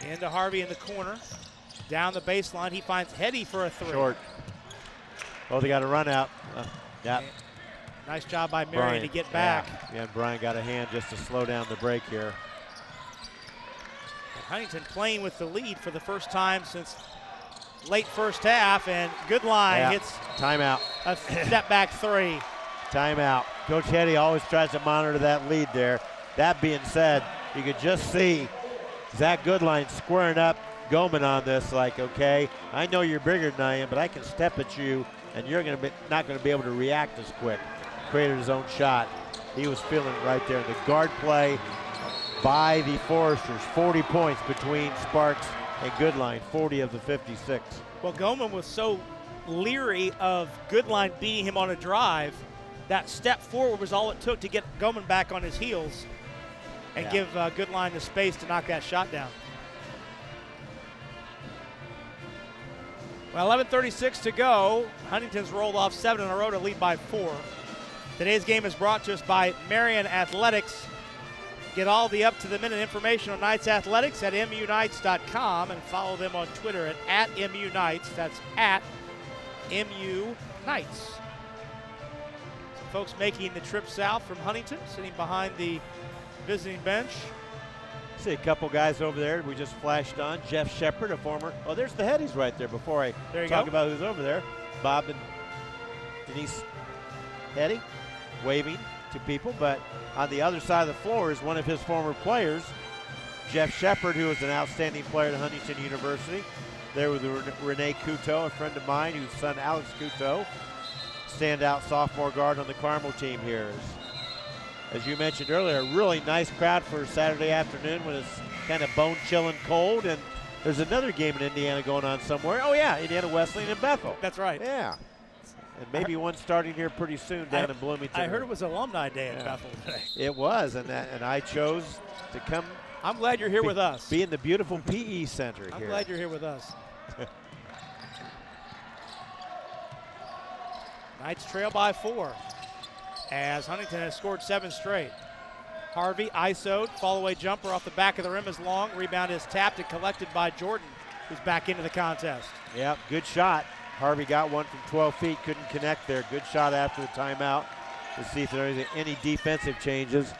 into Harvey in the corner. Down the baseline, he finds Hetty for a three. Short. Oh, they got a run out. Yeah. Nice job by Marian to get back. Yeah, and Bryan got a hand just to slow down the break here. And Huntington playing with the lead for the first time since late first half, and Goodline hits timeout. A step back three. Timeout. Coach Hetty always tries to monitor that lead there. That being said, you could just see Zach Goodline squaring up Goman on this, like, okay, I know you're bigger than I am, but I can step at you, and you're not going to be able to react as quick. Created his own shot. He was feeling it right there. The guard play by the Foresters, 40 points between Sparks and Goodline, 40 of the 56. Well, Goman was so leery of Goodline beating him on a drive. That step forward was all it took to get Goman back on his heels and give Goodline the space to knock that shot down. Well, 11:36 to go. Huntington's rolled off 7 in a row to lead by 4. Today's game is brought to us by Marian Athletics. Get all the up-to-the-minute information on Knights Athletics at MUKnights.com and follow them on Twitter at MUKnights. That's at MUKnights. Some folks making the trip south from Huntington, sitting behind the visiting bench. See a couple guys over there we just flashed on. Jeff Shepard, a former, oh, there's the Hetties right there before I talk about who's over there. Bob and Denise Hetty waving to people, but on the other side of the floor is one of his former players, Jeff Shepard, who was an outstanding player at Huntington University. There with Renee Couteau, a friend of mine, whose son Alex Couteau, standout sophomore guard on the Carmel team here. As you mentioned earlier, a really nice crowd for Saturday afternoon when it's kind of bone-chilling cold, and there's another game in Indiana going on somewhere. Oh, yeah, Indiana Wesleyan and Bethel. That's right. Yeah. And maybe one starting here pretty soon down in Bloomington. I heard it was Alumni Day at Bethel today. It was, and I chose to come. I'm glad you're here with us. Be in the beautiful PE Center here. I'm glad you're here with us. Knights trail by 4 as Huntington has scored 7 straight. Harvey ISO'd, fall-away jumper off the back of the rim is long. Rebound is tapped and collected by Jordan, who's back into the contest. Yep, good shot. Harvey got one from 12 feet, couldn't connect there. Good shot after the timeout to see if there is any defensive changes.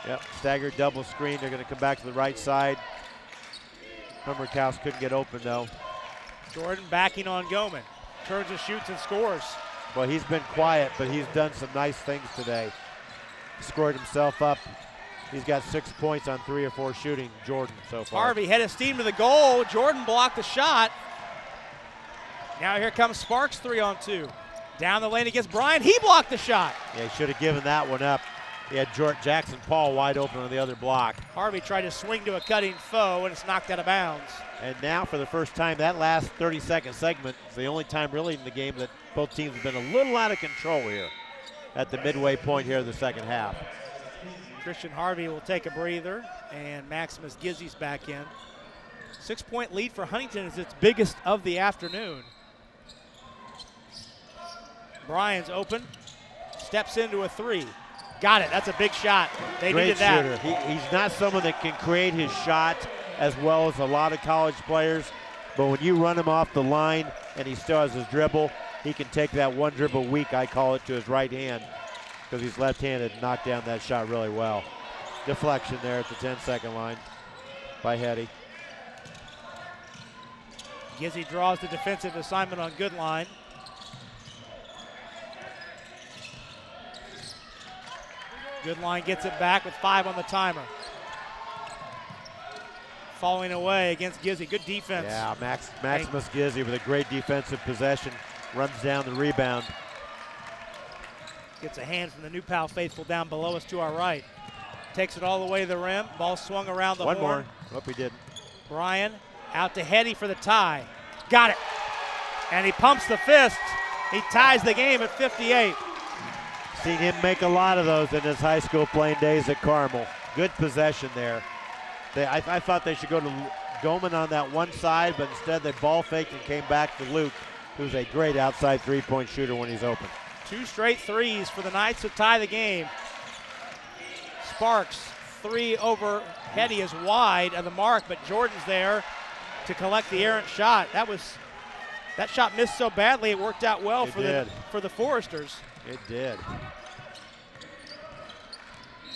Yep, staggered double screen. They're going to come back to the right side. Hummerkaus couldn't get open, though. Jordan backing on Goman. Turns and shoots and scores. Well, he's been quiet, but he's done some nice things today. Scored himself up. He's got 6 points on 3 or 4 shooting, Jordan, so far. Harvey head of steam to the goal. Jordan blocked the shot. Now here comes Sparks, 3-on-2. Down the lane against Bryan. He blocked the shot. Yeah, he should have given that one up. He had Jackson Paul wide open on the other block. Harvey tried to swing to a cutting foe, and it's knocked out of bounds. And now for the first time, that last 30-second segment is the only time really in the game that both teams have been a little out of control here at the midway point here of the second half. Christian Harvey will take a breather, and Maximus Gizzi's back in. 6-point lead for Huntington is its biggest of the afternoon. Bryan's open, steps into a 3. Got it, that's a big shot. They Great needed that. Shooter. He's not someone that can create his shot as well as a lot of college players, but when you run him off the line and he still has his dribble, he can take that one dribble weak, I call it, to his right hand because he's left-handed and knock down that shot really well. Deflection there at the 10-second line by Hetty. Gizzi draws the defensive assignment on Goodline. Goodline gets it back with 5 on the timer. Falling away against Gizzy. Good defense. Yeah, Maximus Gizzy with a great defensive possession. Runs down the rebound. Gets a hand from the New Pal faithful down below us to our right. Takes it all the way to the rim. Ball swung around the horn. One more. Hope he didn't. Brian out to Hetty for the tie. Got it. And he pumps the fist. He ties the game at 58. Seen him make a lot of those in his high school playing days at Carmel. Good possession there. I thought they should go to Goman on that one side, but instead they ball faked and came back to Luke, who's a great outside three-point shooter when he's open. 2 straight threes for the Knights to tie the game. Sparks, 3 over Hetty is wide of the mark, but Jordan's there to collect the errant shot. That shot missed so badly it worked out well for the Foresters. It did.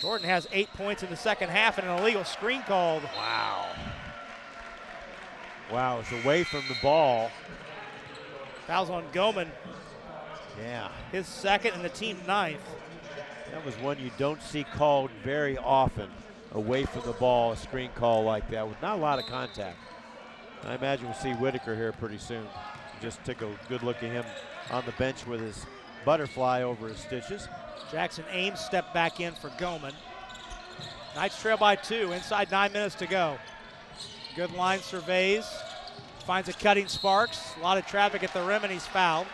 Jordan has 8 points in the second half and an illegal screen called. Wow. Wow, it's away from the ball. Foul's on Goman. Yeah. His second and the team 9th. That was one you don't see called very often. Away from the ball, a screen call like that with not a lot of contact. I imagine we'll see Whitaker here pretty soon. Just take a good look at him on the bench with his butterfly over his stitches. Jackson Ames stepped back in for Goman. Knights trail by 2, inside 9 minutes to go. Goodline surveys, finds a cutting Sparks. A lot of traffic at the rim, and he's fouled.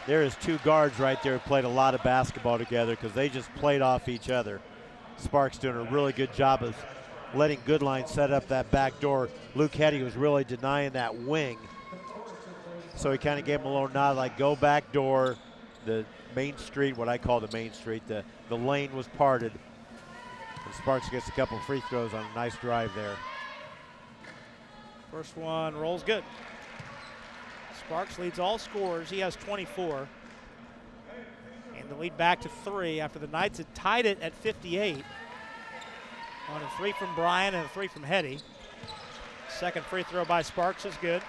There is 2 guards right there who played a lot of basketball together because they just played off each other. Sparks doing a really good job of letting Goodline set up that back door. Luke Hetty was really denying that wing. So he kind of gave him a little nod like, go back door. The main street, what I call the main street, the lane was parted. And Sparks gets a couple free throws on a nice drive there. First one rolls good. Sparks leads all scorers. He has 24. And the lead back to 3 after the Knights had tied it at 58. On a 3 from Brian and a 3 from Hetty. Second free throw by Sparks is good.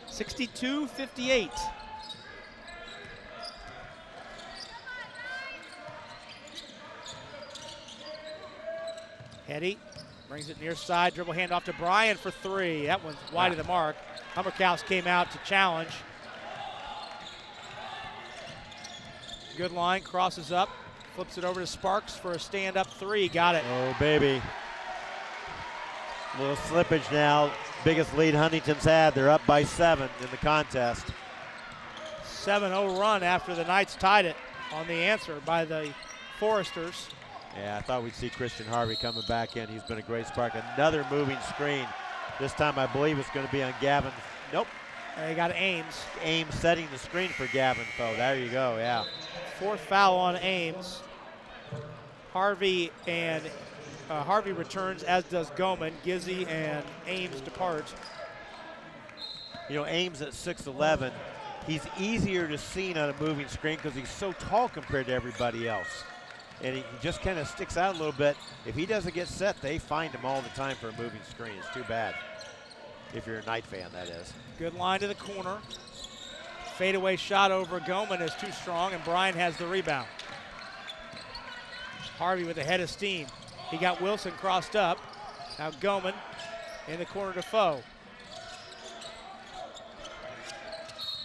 62-58. Hetty brings it near side, dribble handoff to Brian for 3. That one's wide of the mark. Hummerkaus came out to challenge. Goodline crosses up, flips it over to Sparks for a stand-up 3. Got it. Oh, baby. A little slippage now. Biggest lead Huntington's had. They're up by 7 in the contest. 7-0 run after the Knights tied it on the answer by the Foresters. Yeah, I thought we'd see Christian Harvey coming back in. He's been a great spark. Another moving screen. This time I believe it's going to be on Gavin. Nope. They got Ames. Ames setting the screen for Gavin, though. There you go, yeah. 4th foul on Ames. Harvey returns, as does Goman. Gizzy and Ames depart. You know, Ames at 6'11", he's easier to see on a moving screen because he's so tall compared to everybody else. And he just kind of sticks out a little bit. If he doesn't get set, they find him all the time for a moving screen. It's too bad. If you're a Knight fan, that is. Good line to the corner. Fadeaway shot over Goman is too strong, and Brian has the rebound. Harvey with a head of steam. He got Wilson crossed up. Now Goman in the corner to Foe.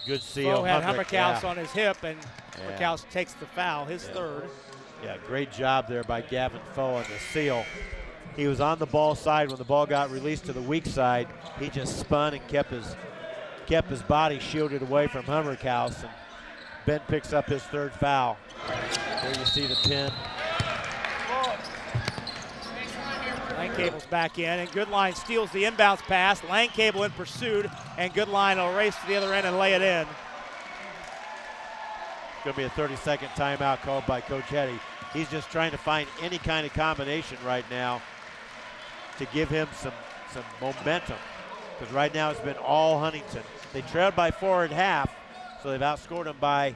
Good seal. Foe had Hummerkaus on his hip, and Hummerkaus takes the foul, his 3rd. Yeah, great job there by Gavin Foe on the seal. He was on the ball side when the ball got released to the weak side. He just spun and kept his body shielded away from Hummerkaus. And Ben picks up his 3rd foul. There you see the pin. Langcable's back in, and Goodline steals the inbounds pass. Langcable in pursuit, and Goodline will race to the other end and lay it in. Going to be a 30-second timeout called by Coach Hetty. He's just trying to find any kind of combination right now to give him some momentum, because right now it's been all Huntington. They trailed by 4 at half, so they've outscored them by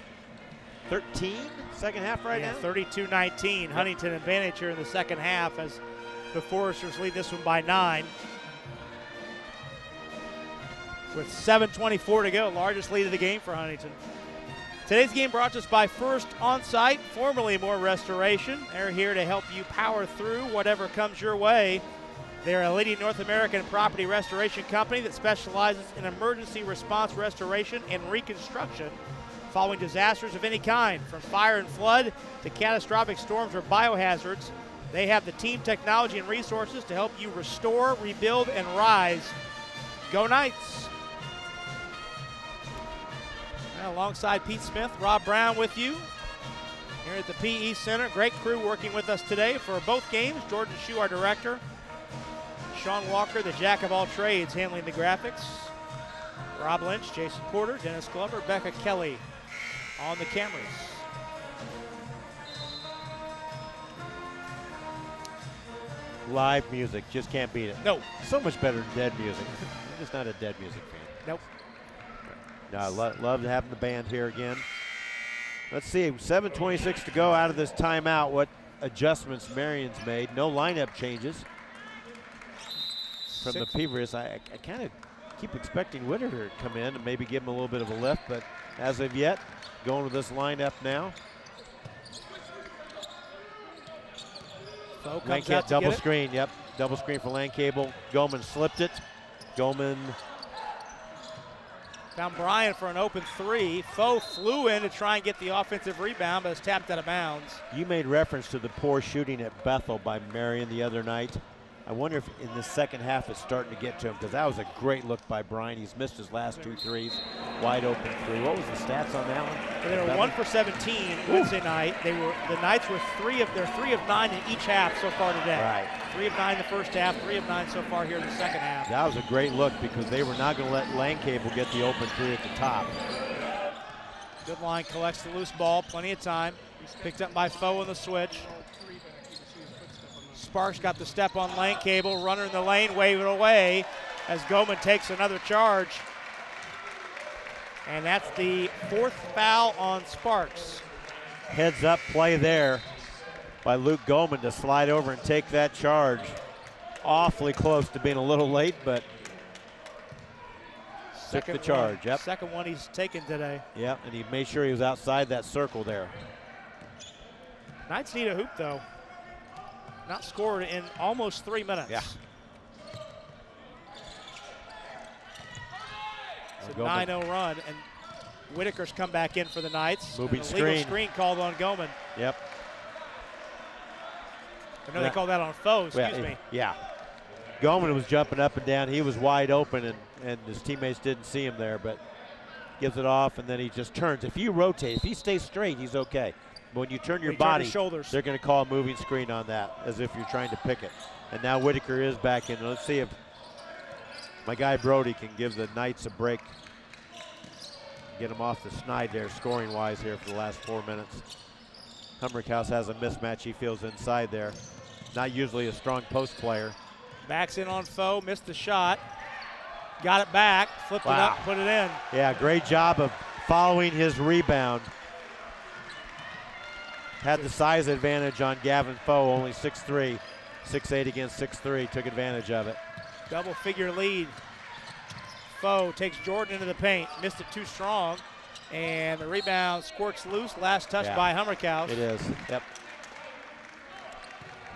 13 second half right now. 32-19, yep. Huntington advantage here in the second half as the Foresters lead this one by 9. With 7:24 to go, largest lead of the game for Huntington. Today's game brought to us by First Onsite, formerly More Restoration. They're here to help you power through whatever comes your way. They're a leading North American property restoration company that specializes in emergency response restoration and reconstruction following disasters of any kind, from fire and flood to catastrophic storms or biohazards. They have the team, technology, and resources to help you restore, rebuild, and rise. Go Knights! Now, alongside Pete Smith, Rob Brown with you here at the PE Center. Great crew working with us today for both games. Jordan Shue, our director. Sean Walker, the jack of all trades, handling the graphics. Rob Lynch, Jason Porter, Dennis Glover, Becca Kelly on the cameras. Live music, just can't beat it. No. So much better than dead music. I'm just not a dead music fan. Nope. No, I love having the band here again. Let's see, 7:26 to go out of this timeout. What adjustments Marian's made. No lineup changes from the Peavers. I kind of keep expecting Whitaker to come in and maybe give him a little bit of a lift, but as of yet, going with this lineup now. Comes double screen, yep. Double screen for Landcable. Goman slipped it. Goman found Brian for an open three. Foe flew in to try and get the offensive rebound, but it's tapped out of bounds. You made reference to the poor shooting at Bethel by Marian the other night. I wonder if in the second half it's starting to get to him, because that was a great look by Brian. He's missed his last 2 threes. Wide open three. What was the stats on that one? They were 1 for 17 Wednesday night. The Knights were 3 of 9 in each half so far today. Right. 3 of 9 in the first half, 3 of 9 so far here in the second half. That was a great look, because they were not going to let Landcable get the open three at the top. Good line, collects the loose ball, plenty of time. Picked up by Foe on the switch. Sparks got the step on Landcable, runner in the lane, wave it away as Goman takes another charge. And that's the 4th foul on Sparks. Heads up play there by Luke Goman to slide over and take that charge. Awfully close to being a little late, but took the charge. Yep. Second one he's taken today. Yep, and he made sure he was outside that circle there. Knights need a hoop, though. Not scored in almost 3 minutes. Yeah. It's a 9-0 run, and Whitaker's come back in for the Knights. Moving screen. Legal screen called on Goman. Yep. I know they called that on Foe, excuse me. Yeah. Goman was jumping up and down. He was wide open, and his teammates didn't see him there, but gives it off, and then he just turns. If you rotate, if he stays straight, he's okay. But when you turn your body, they're going to call a moving screen on that, as if you're trying to pick it. And now Whitaker is back in. Let's see if my guy Brody can give the Knights a break. Get him off the snide there, scoring-wise here for the last 4 minutes. Humrickhouse has a mismatch. He feels inside there. Not usually a strong post player. Backs in on Foe, missed the shot. Got it back, flipped it up, put it in. Yeah, great job of following his rebound. Had the size advantage on Gavin Foe, only 6'3", 6'8" against 6'3", took advantage of it. Double figure lead. Foe takes Jordan into the paint, missed it too strong, and the rebound squirts loose, last touch by Humrickhouse. It is, yep.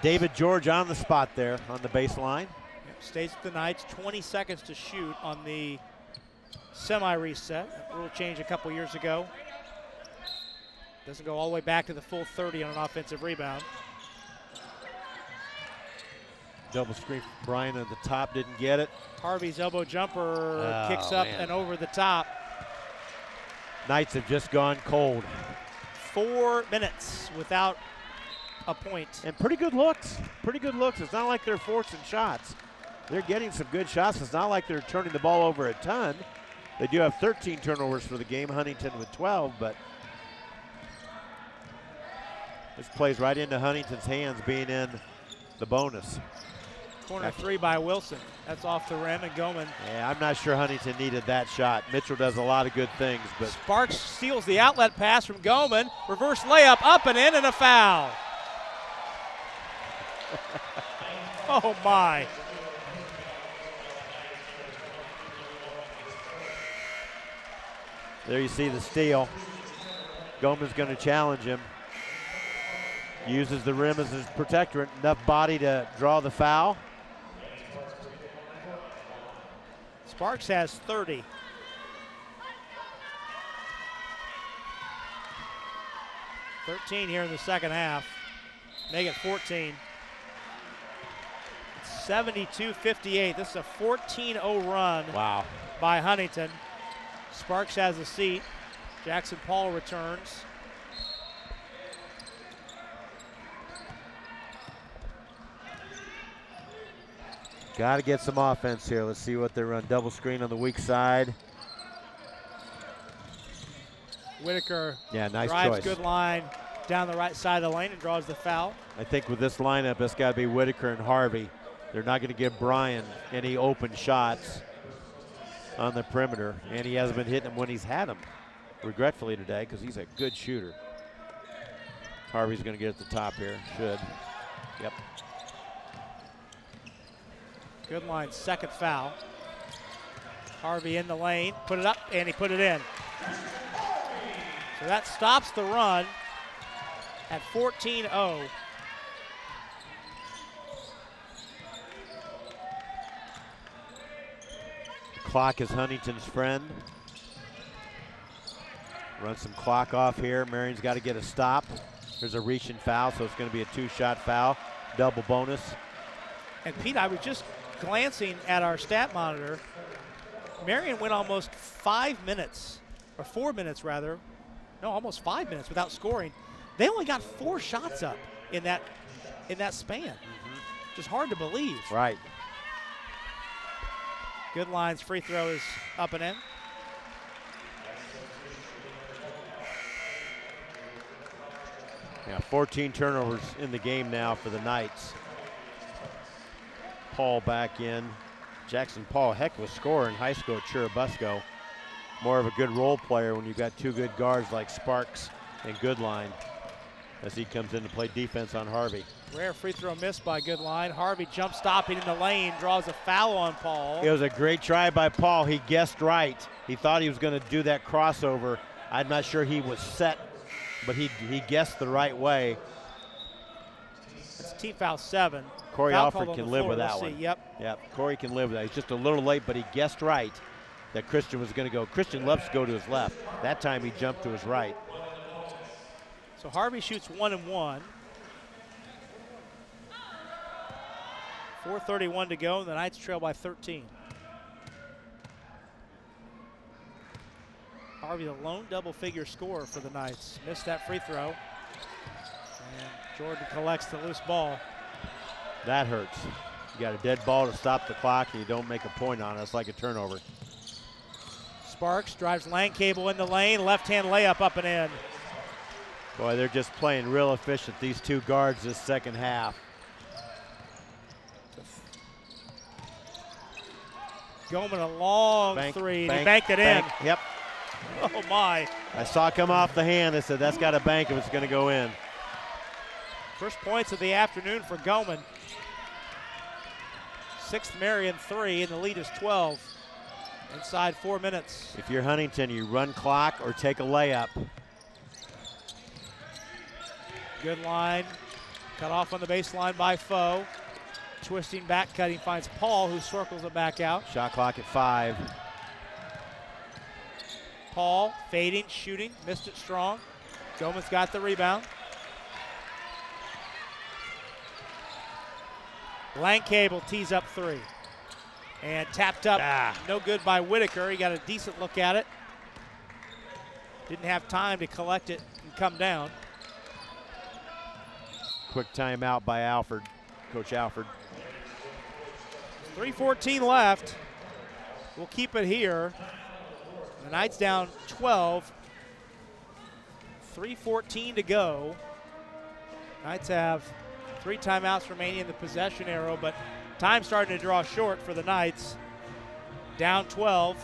David George on the spot there on the baseline. Yep, stays at the Knights, 20 seconds to shoot on the semi-reset. Rule change a couple years ago. Doesn't go all the way back to the full 30 on an offensive rebound. Double screen for Brian at the top, didn't get it. Harvey's elbow jumper kicks up and over the top. Knights have just gone cold. 4 minutes without a point. And pretty good looks. Pretty good looks. It's not like they're forcing shots. They're getting some good shots. It's not like they're turning the ball over a ton. They do have 13 turnovers for the game, Huntington with 12, but this plays right into Huntington's hands, being in the bonus. Corner three by Wilson. That's off the rim, and Goman. Yeah, I'm not sure Huntington needed that shot. Mitchell does a lot of good things, but Sparks steals the outlet pass from Goman. Reverse layup, up and in, and a foul. Oh, my. There you see the steal. Goman's going to challenge him. Uses the rim as his protectorate. Enough body to draw the foul. Sparks has 30. $13 here in the second half. Make it 14. 72-58. This is a 14-0 run. Wow. By Huntington. Sparks has a seat. Jackson Paul returns. Got to get some offense here. Let's see what they run. Double screen on the weak side. Whitaker nice drives choice. Good line down the right side of the lane and draws the foul. I think with this lineup, it's got to be Whitaker and Harvey. They're not going to give Brian any open shots on the perimeter, and he hasn't been hitting them when he's had them, regretfully today, because he's a good shooter. Harvey's going to get at the top here. Should. Yep. Good line, second foul. Harvey in the lane, put it up, and he put it in. So that stops the run at 14-0. Clock is Huntington's friend. Run some clock off here. Marian's got to get a stop. There's a reaching foul, so it's going to be a two-shot foul. Double bonus. And Pete, I was just glancing at our stat monitor. Marian went almost 5 minutes, or 4 minutes rather. No, almost 5 minutes without scoring. They only got 4 shots up in that span. Just hard to believe. Right. Good lines, free throw is up and in. Yeah, 14 turnovers in the game now for the Knights. Paul back in. Jackson Paul, heck of a scorer in high school at Churubusco. More of a good role player when you've got two good guards like Sparks and Goodline as he comes in to play defense on Harvey. Rare free throw missed by Goodline. Harvey jump stopping in the lane, draws a foul on Paul. It was a great try by Paul. He guessed right. He thought he was going to do that crossover. I'm not sure he was set, but he guessed the right way. It's team foul 7. Corey Foul Alford called can on live the with floor. that We'll one. see. Yep. Corey can live with that. He's just a little late, but he guessed right that Christian was going to go. Christian loves to go to his left. That time he jumped to his right. So Harvey shoots 1 and 1. 4:31 to go, and the Knights trail by 13. Harvey, the lone double-figure scorer for the Knights. Missed that free throw. And Jordan collects the loose ball. That hurts. You got a dead ball to stop the clock, and you don't make a point on it. It's like a turnover. Sparks drives Langcable in the lane. Left-hand layup up and in. Boy, they're just playing real efficient, these two guards, this second half. Goman a long three, and he banked it in. Yep. Oh, my. I saw it come off the hand. I said, that's got a bank if it's going to go in. First points of the afternoon for Goman. 6th Marian 3, and the lead is 12. Inside 4 minutes. If you're Huntington, you run clock or take a layup. Good line. Cut off on the baseline by Foe. Twisting back cutting finds Paul, who circles it back out. Shot clock at 5. Paul fading, shooting, missed it strong. Goman's got the rebound. Langcable tees up 3. And tapped up, no good by Whitaker. He got a decent look at it. Didn't have time to collect it and come down. Quick timeout by Alford, Coach Alford. 3:14 left. We'll keep it here. The Knights down 12. 3:14 to go. Knights have 3 timeouts remaining in the possession arrow, but time starting to draw short for the Knights. Down 12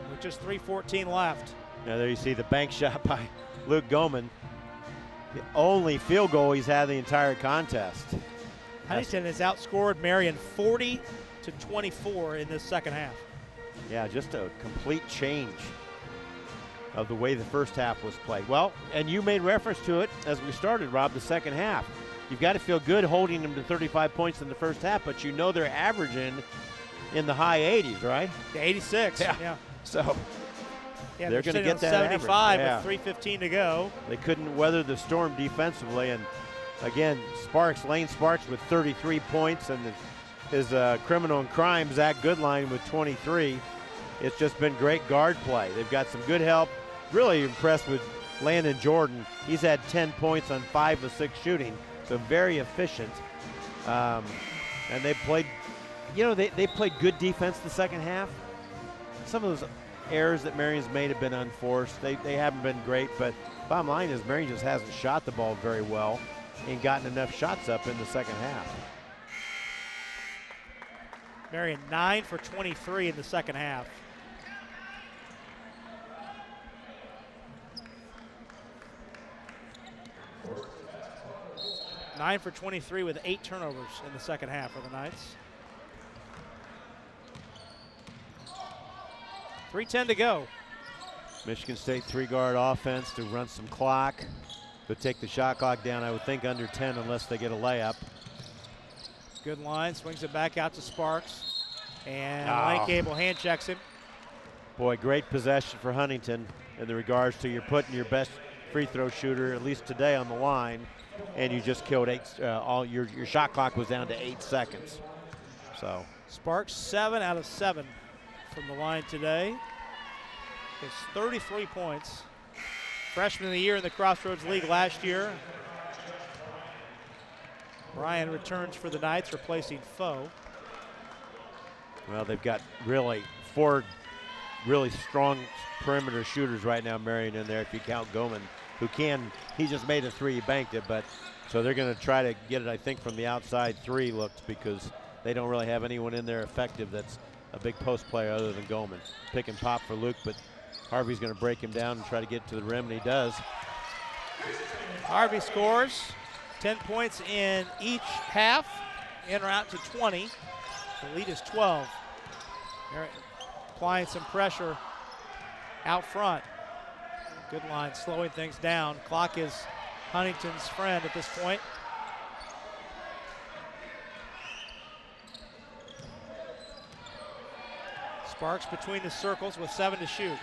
with just 3:14 left. Now there you see the bank shot by Luke Goman. The only field goal he's had the entire contest. Huntington has outscored Marian 40-24 in this second half. Yeah, just a complete change of the way the first half was played. Well, and you made reference to it as we started, Rob, the second half. You've got to feel good holding them to 35 points in the first half, but you know they're averaging in the high 80s, right? Yeah, 86. Yeah. So yeah, they're going to get that 75 average. with 3:15 to go. They couldn't weather the storm defensively, and again, Lane Sparks with 33 points, and his criminal and crime, Zach Goodline, with 23. It's just been great guard play. They've got some good help. Really impressed with Landon Jordan. He's had 10 points on 5 of 6 shooting, so very efficient. And they played, they played good defense the second half. Some of those errors that Marian's made have been unforced. They haven't been great, but bottom line is Marian just hasn't shot the ball very well and gotten enough shots up in the second half. Marian 9 for 23 in the second half. Nine for 23 with 8 turnovers in the second half for the Knights. 3:10 to go. Michigan State 3-guard offense to run some clock, but take the shot clock down, I would think, under 10 unless they get a layup. Good line, swings it back out to Sparks. And Lane Cable hand checks him. Boy, great possession for Huntington in the regards to you're putting your best free throw shooter, at least today, on the line, and you just killed 8, your shot clock was down to 8 seconds. So Sparks 7 out of 7 from the line today. It's 33 points. Freshman of the year in the Crossroads League last year. Marian returns for the Knights, replacing Foe. Well, they've got really 4 really strong perimeter shooters right now, Marian, in there, if you count Goman, he just made a 3, he banked it, but so they're going to try to get it, I think, from the outside 3 looks, because they don't really have anyone in there effective that's a big post player other than Goman. Pick and pop for Luke, but Harvey's going to break him down and try to get to the rim, and he does. Harvey scores 10 points in each half, in or out to 20. The lead is 12. They're applying some pressure out front. Good line, slowing things down. Clock is Huntington's friend at this point. Sparks between the circles with 7 to shoot.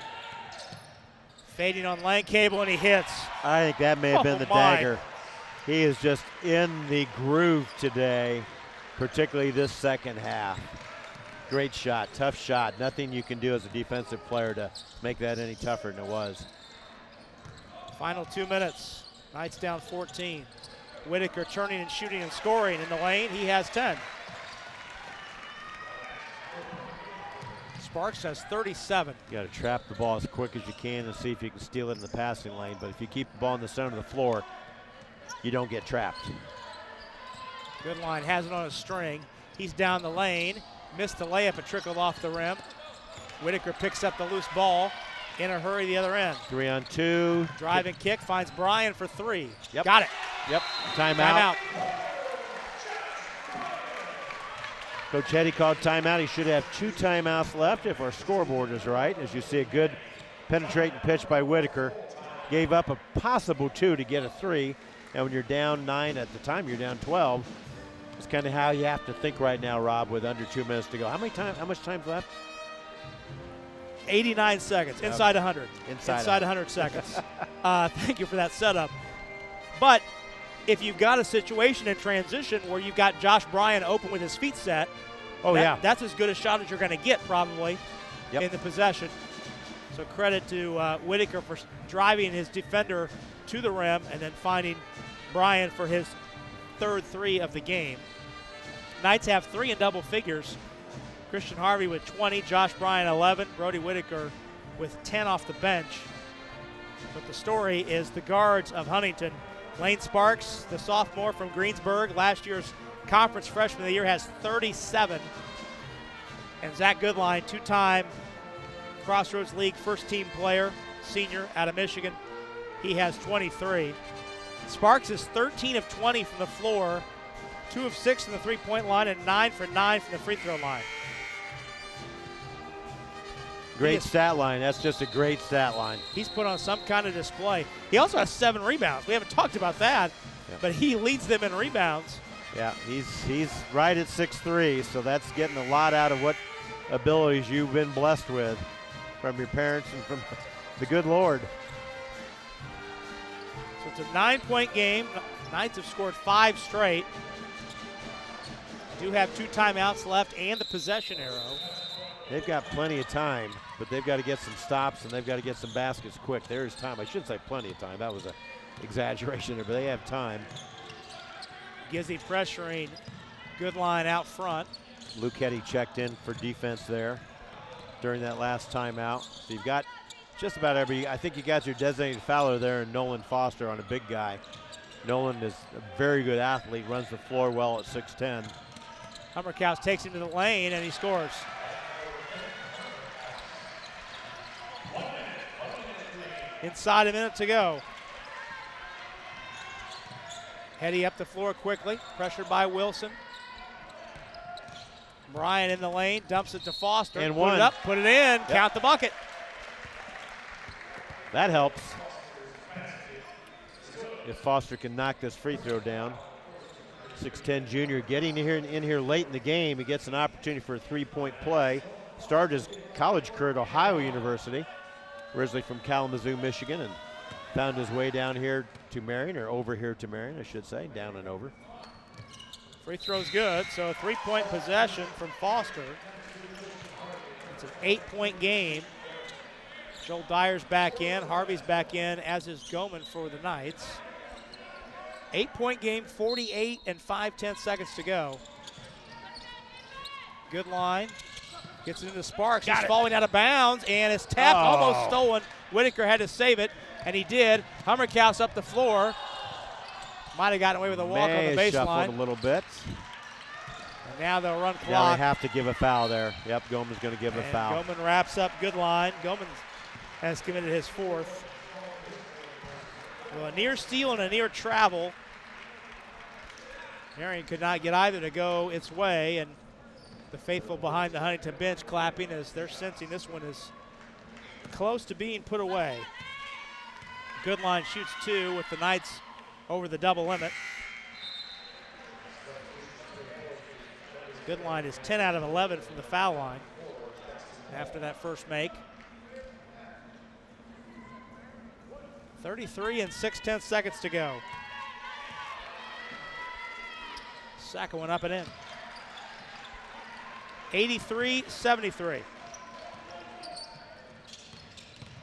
Fading on Lane Cable, and he hits. I think that may have been the dagger. He is just in the groove today, particularly this second half. Great shot, tough shot. Nothing you can do as a defensive player to make that any tougher than it was. Final 2 minutes. Knights down 14. Whitaker turning and shooting and scoring in the lane. He has 10. Sparks has 37. You got to trap the ball as quick as you can and see if you can steal it in the passing lane. But if you keep the ball in the center of the floor, you don't get trapped. Good line, has it on a string. He's down the lane. Missed the layup and trickled off the rim. Whitaker picks up the loose ball. In a hurry the other end. 3 on 2. Drive and kick, finds Brian for 3. Yep. Got it. Yep. Timeout. Coach Hetty called timeout. He should have 2 timeouts left if our scoreboard is right. As you see, a good penetrating pitch by Whitaker. Gave up a possible 2 to get a 3. And when you're down 9 at the time, you're down 12. It's kind of how you have to think right now, Rob, with under 2 minutes to go. How much time's left? 89 seconds, inside 100. Inside 100 seconds. Thank you for that setup. But if you've got a situation in transition where you've got Josh Bryan open with his feet set, that's as good a shot as you're going to get probably in the possession. So credit to Whitaker for driving his defender to the rim and then finding Bryan for his 3rd 3 of the game. Knights have 3 in double figures. Christian Harvey with 20, Josh Bryan 11, Brody Whitaker with 10 off the bench. But the story is the guards of Huntington. Lane Sparks, the sophomore from Greensburg, last year's conference freshman of the year, has 37. And Zach Goodline, 2-time Crossroads League first-team player, senior out of Michigan. He has 23. Sparks is 13 of 20 from the floor, 2 of 6 from the three-point line, and 9 for 9 from the free throw line. Great stat line. That's just a great stat line. He's put on some kind of display. He also has 7 rebounds. We haven't talked about that, but he leads them in rebounds. Yeah, he's right at 6'3", so that's getting a lot out of what abilities you've been blessed with from your parents and from the good Lord. So it's a 9-point game. Knights have scored 5 straight. Do have 2 timeouts left and the possession arrow. They've got plenty of time, but they've got to get some stops and they've got to get some baskets quick. There's time. I shouldn't say plenty of time. That was an exaggeration there, but they have time. Gizzy pressuring Goodline out front. Luke Hetty checked in for defense there during that last timeout. So you've got just about I think you got your designated fouler there and Nolan Foster on a big guy. Nolan is a very good athlete, runs the floor well at 6'10". Hummerkaus takes him to the lane and he scores. Inside a minute to go. Hetty up the floor quickly, pressured by Wilson. Marian in the lane, dumps it to Foster. And put it up, put it in, count the bucket. That helps. If Foster can knock this free throw down. 6'10" junior getting in here late in the game. He gets an opportunity for a 3-point play. Started his college career at Ohio University, originally from Kalamazoo, Michigan, and found his way down here to Marian, or over here to Marian, I should say, down and over. Free throw's good, so a 3-point possession from Foster. It's an 8-point game. Joel Dyer's back in, Harvey's back in, as is Goman for the Knights. 8-point game, 48 and 5/10 seconds to go. Good line. Gets it into Sparks. He's falling out of bounds, and it's tapped, almost stolen. Whitaker had to save it, and he did. Hummerkaus up the floor. Might have gotten away with a walk on the baseline. Shuffled a little bit. And now they'll run clock. Now they have to give a foul there. Yep, Goman's going to give a foul. Goman wraps up. Good line. Goman has committed his 4th. Well, a near steal and a near travel. Marian could not get either to go its way, and the faithful behind the Huntington bench clapping as they're sensing this one is close to being put away. Goodline shoots 2 with the Knights over the double limit. Goodline is 10 out of 11 from the foul line after that first make. 33 and 6/10 seconds to go. Second one up and in. 83-73.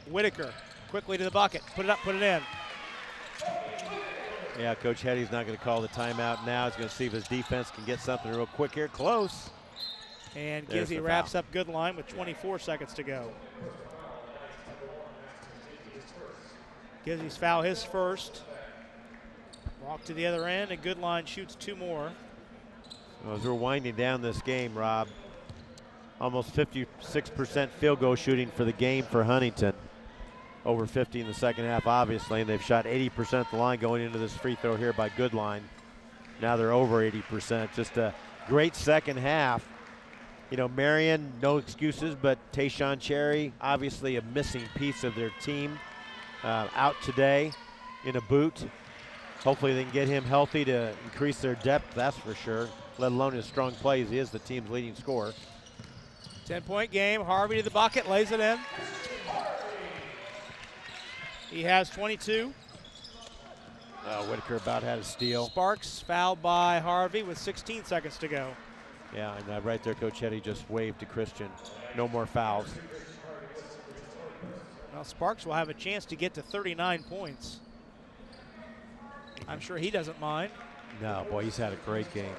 Whitaker quickly to the bucket. Put it up, put it in. Yeah, Coach Hetty's not going to call the timeout now. He's going to see if his defense can get something real quick here. Close. And Gizzy wraps up Goodline with 24 seconds to go. Gizzy's foul his first. Walk to the other end, and Goodline shoots 2 more. Well, as we're winding down this game, Rob, almost 56% field goal shooting for the game for Huntington. Over 50 in the second half, obviously, and they've shot 80% at the line going into this free throw here by Goodline. Now they're over 80%. Just a great second half. You know, Marian, no excuses, but Tayshawn Cherry, obviously a missing piece of their team, out today in a boot. Hopefully they can get him healthy to increase their depth, that's for sure, let alone his strong plays. He is the team's leading scorer. 10-point game. Harvey to the bucket, lays it in. He has 22. Whitaker about had a steal. Sparks fouled by Harvey with 16 seconds to go. Yeah, and right there, Coach Hetty just waved to Christian. No more fouls. Well, Sparks will have a chance to get to 39 points. I'm sure he doesn't mind. No, boy, he's had a great game.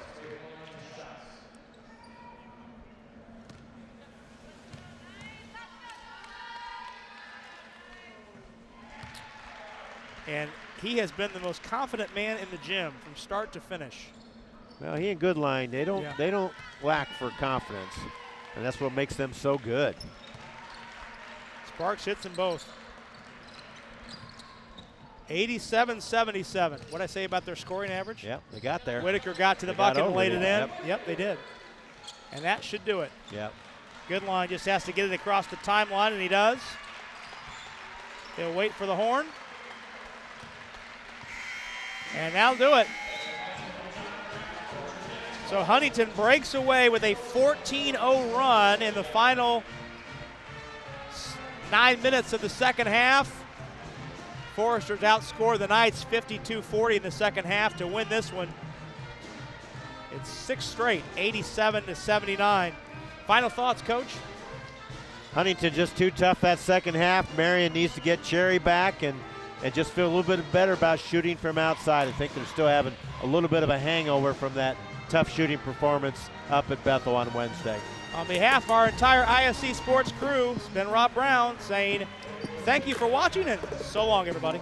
And he has been the most confident man in the gym from start to finish. Well, he and Goodline, they don't lack for confidence, and that's what makes them so good. Sparks hits them both. 87-77. What'd I say about their scoring average? Yep, they got there. Whitaker got to the bucket and laid it in. Yep, they did. And that should do it. Yep. Goodline just has to get it across the timeline, and he does. He'll wait for the horn. And that'll do it. So Huntington breaks away with a 14-0 run in the final 9 minutes of the second half. Foresters outscore the Knights 52-40 in the second half to win this one. It's 6 straight, 87-79. Final thoughts, Coach? Huntington just too tough that second half. Marian needs to get Cherry back and just feel a little bit better about shooting from outside. I think they're still having a little bit of a hangover from that tough shooting performance up at Bethel on Wednesday. On behalf of our entire ISC Sports crew, it's been Rob Brown saying thank you for watching and so long, everybody.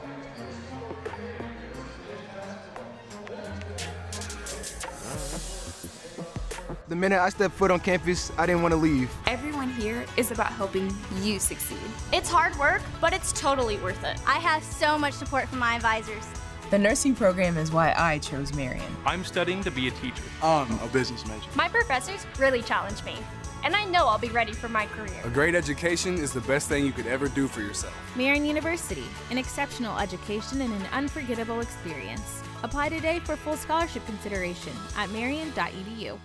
The minute I stepped foot on campus, I didn't want to leave. Everyone here is about helping you succeed. It's hard work, but it's totally worth it. I have so much support from my advisors. The nursing program is why I chose Marian. I'm studying to be a teacher. I'm a business major. My professors really challenge me, and I know I'll be ready for my career. A great education is the best thing you could ever do for yourself. Marian University, an exceptional education and an unforgettable experience. Apply today for full scholarship consideration at marian.edu.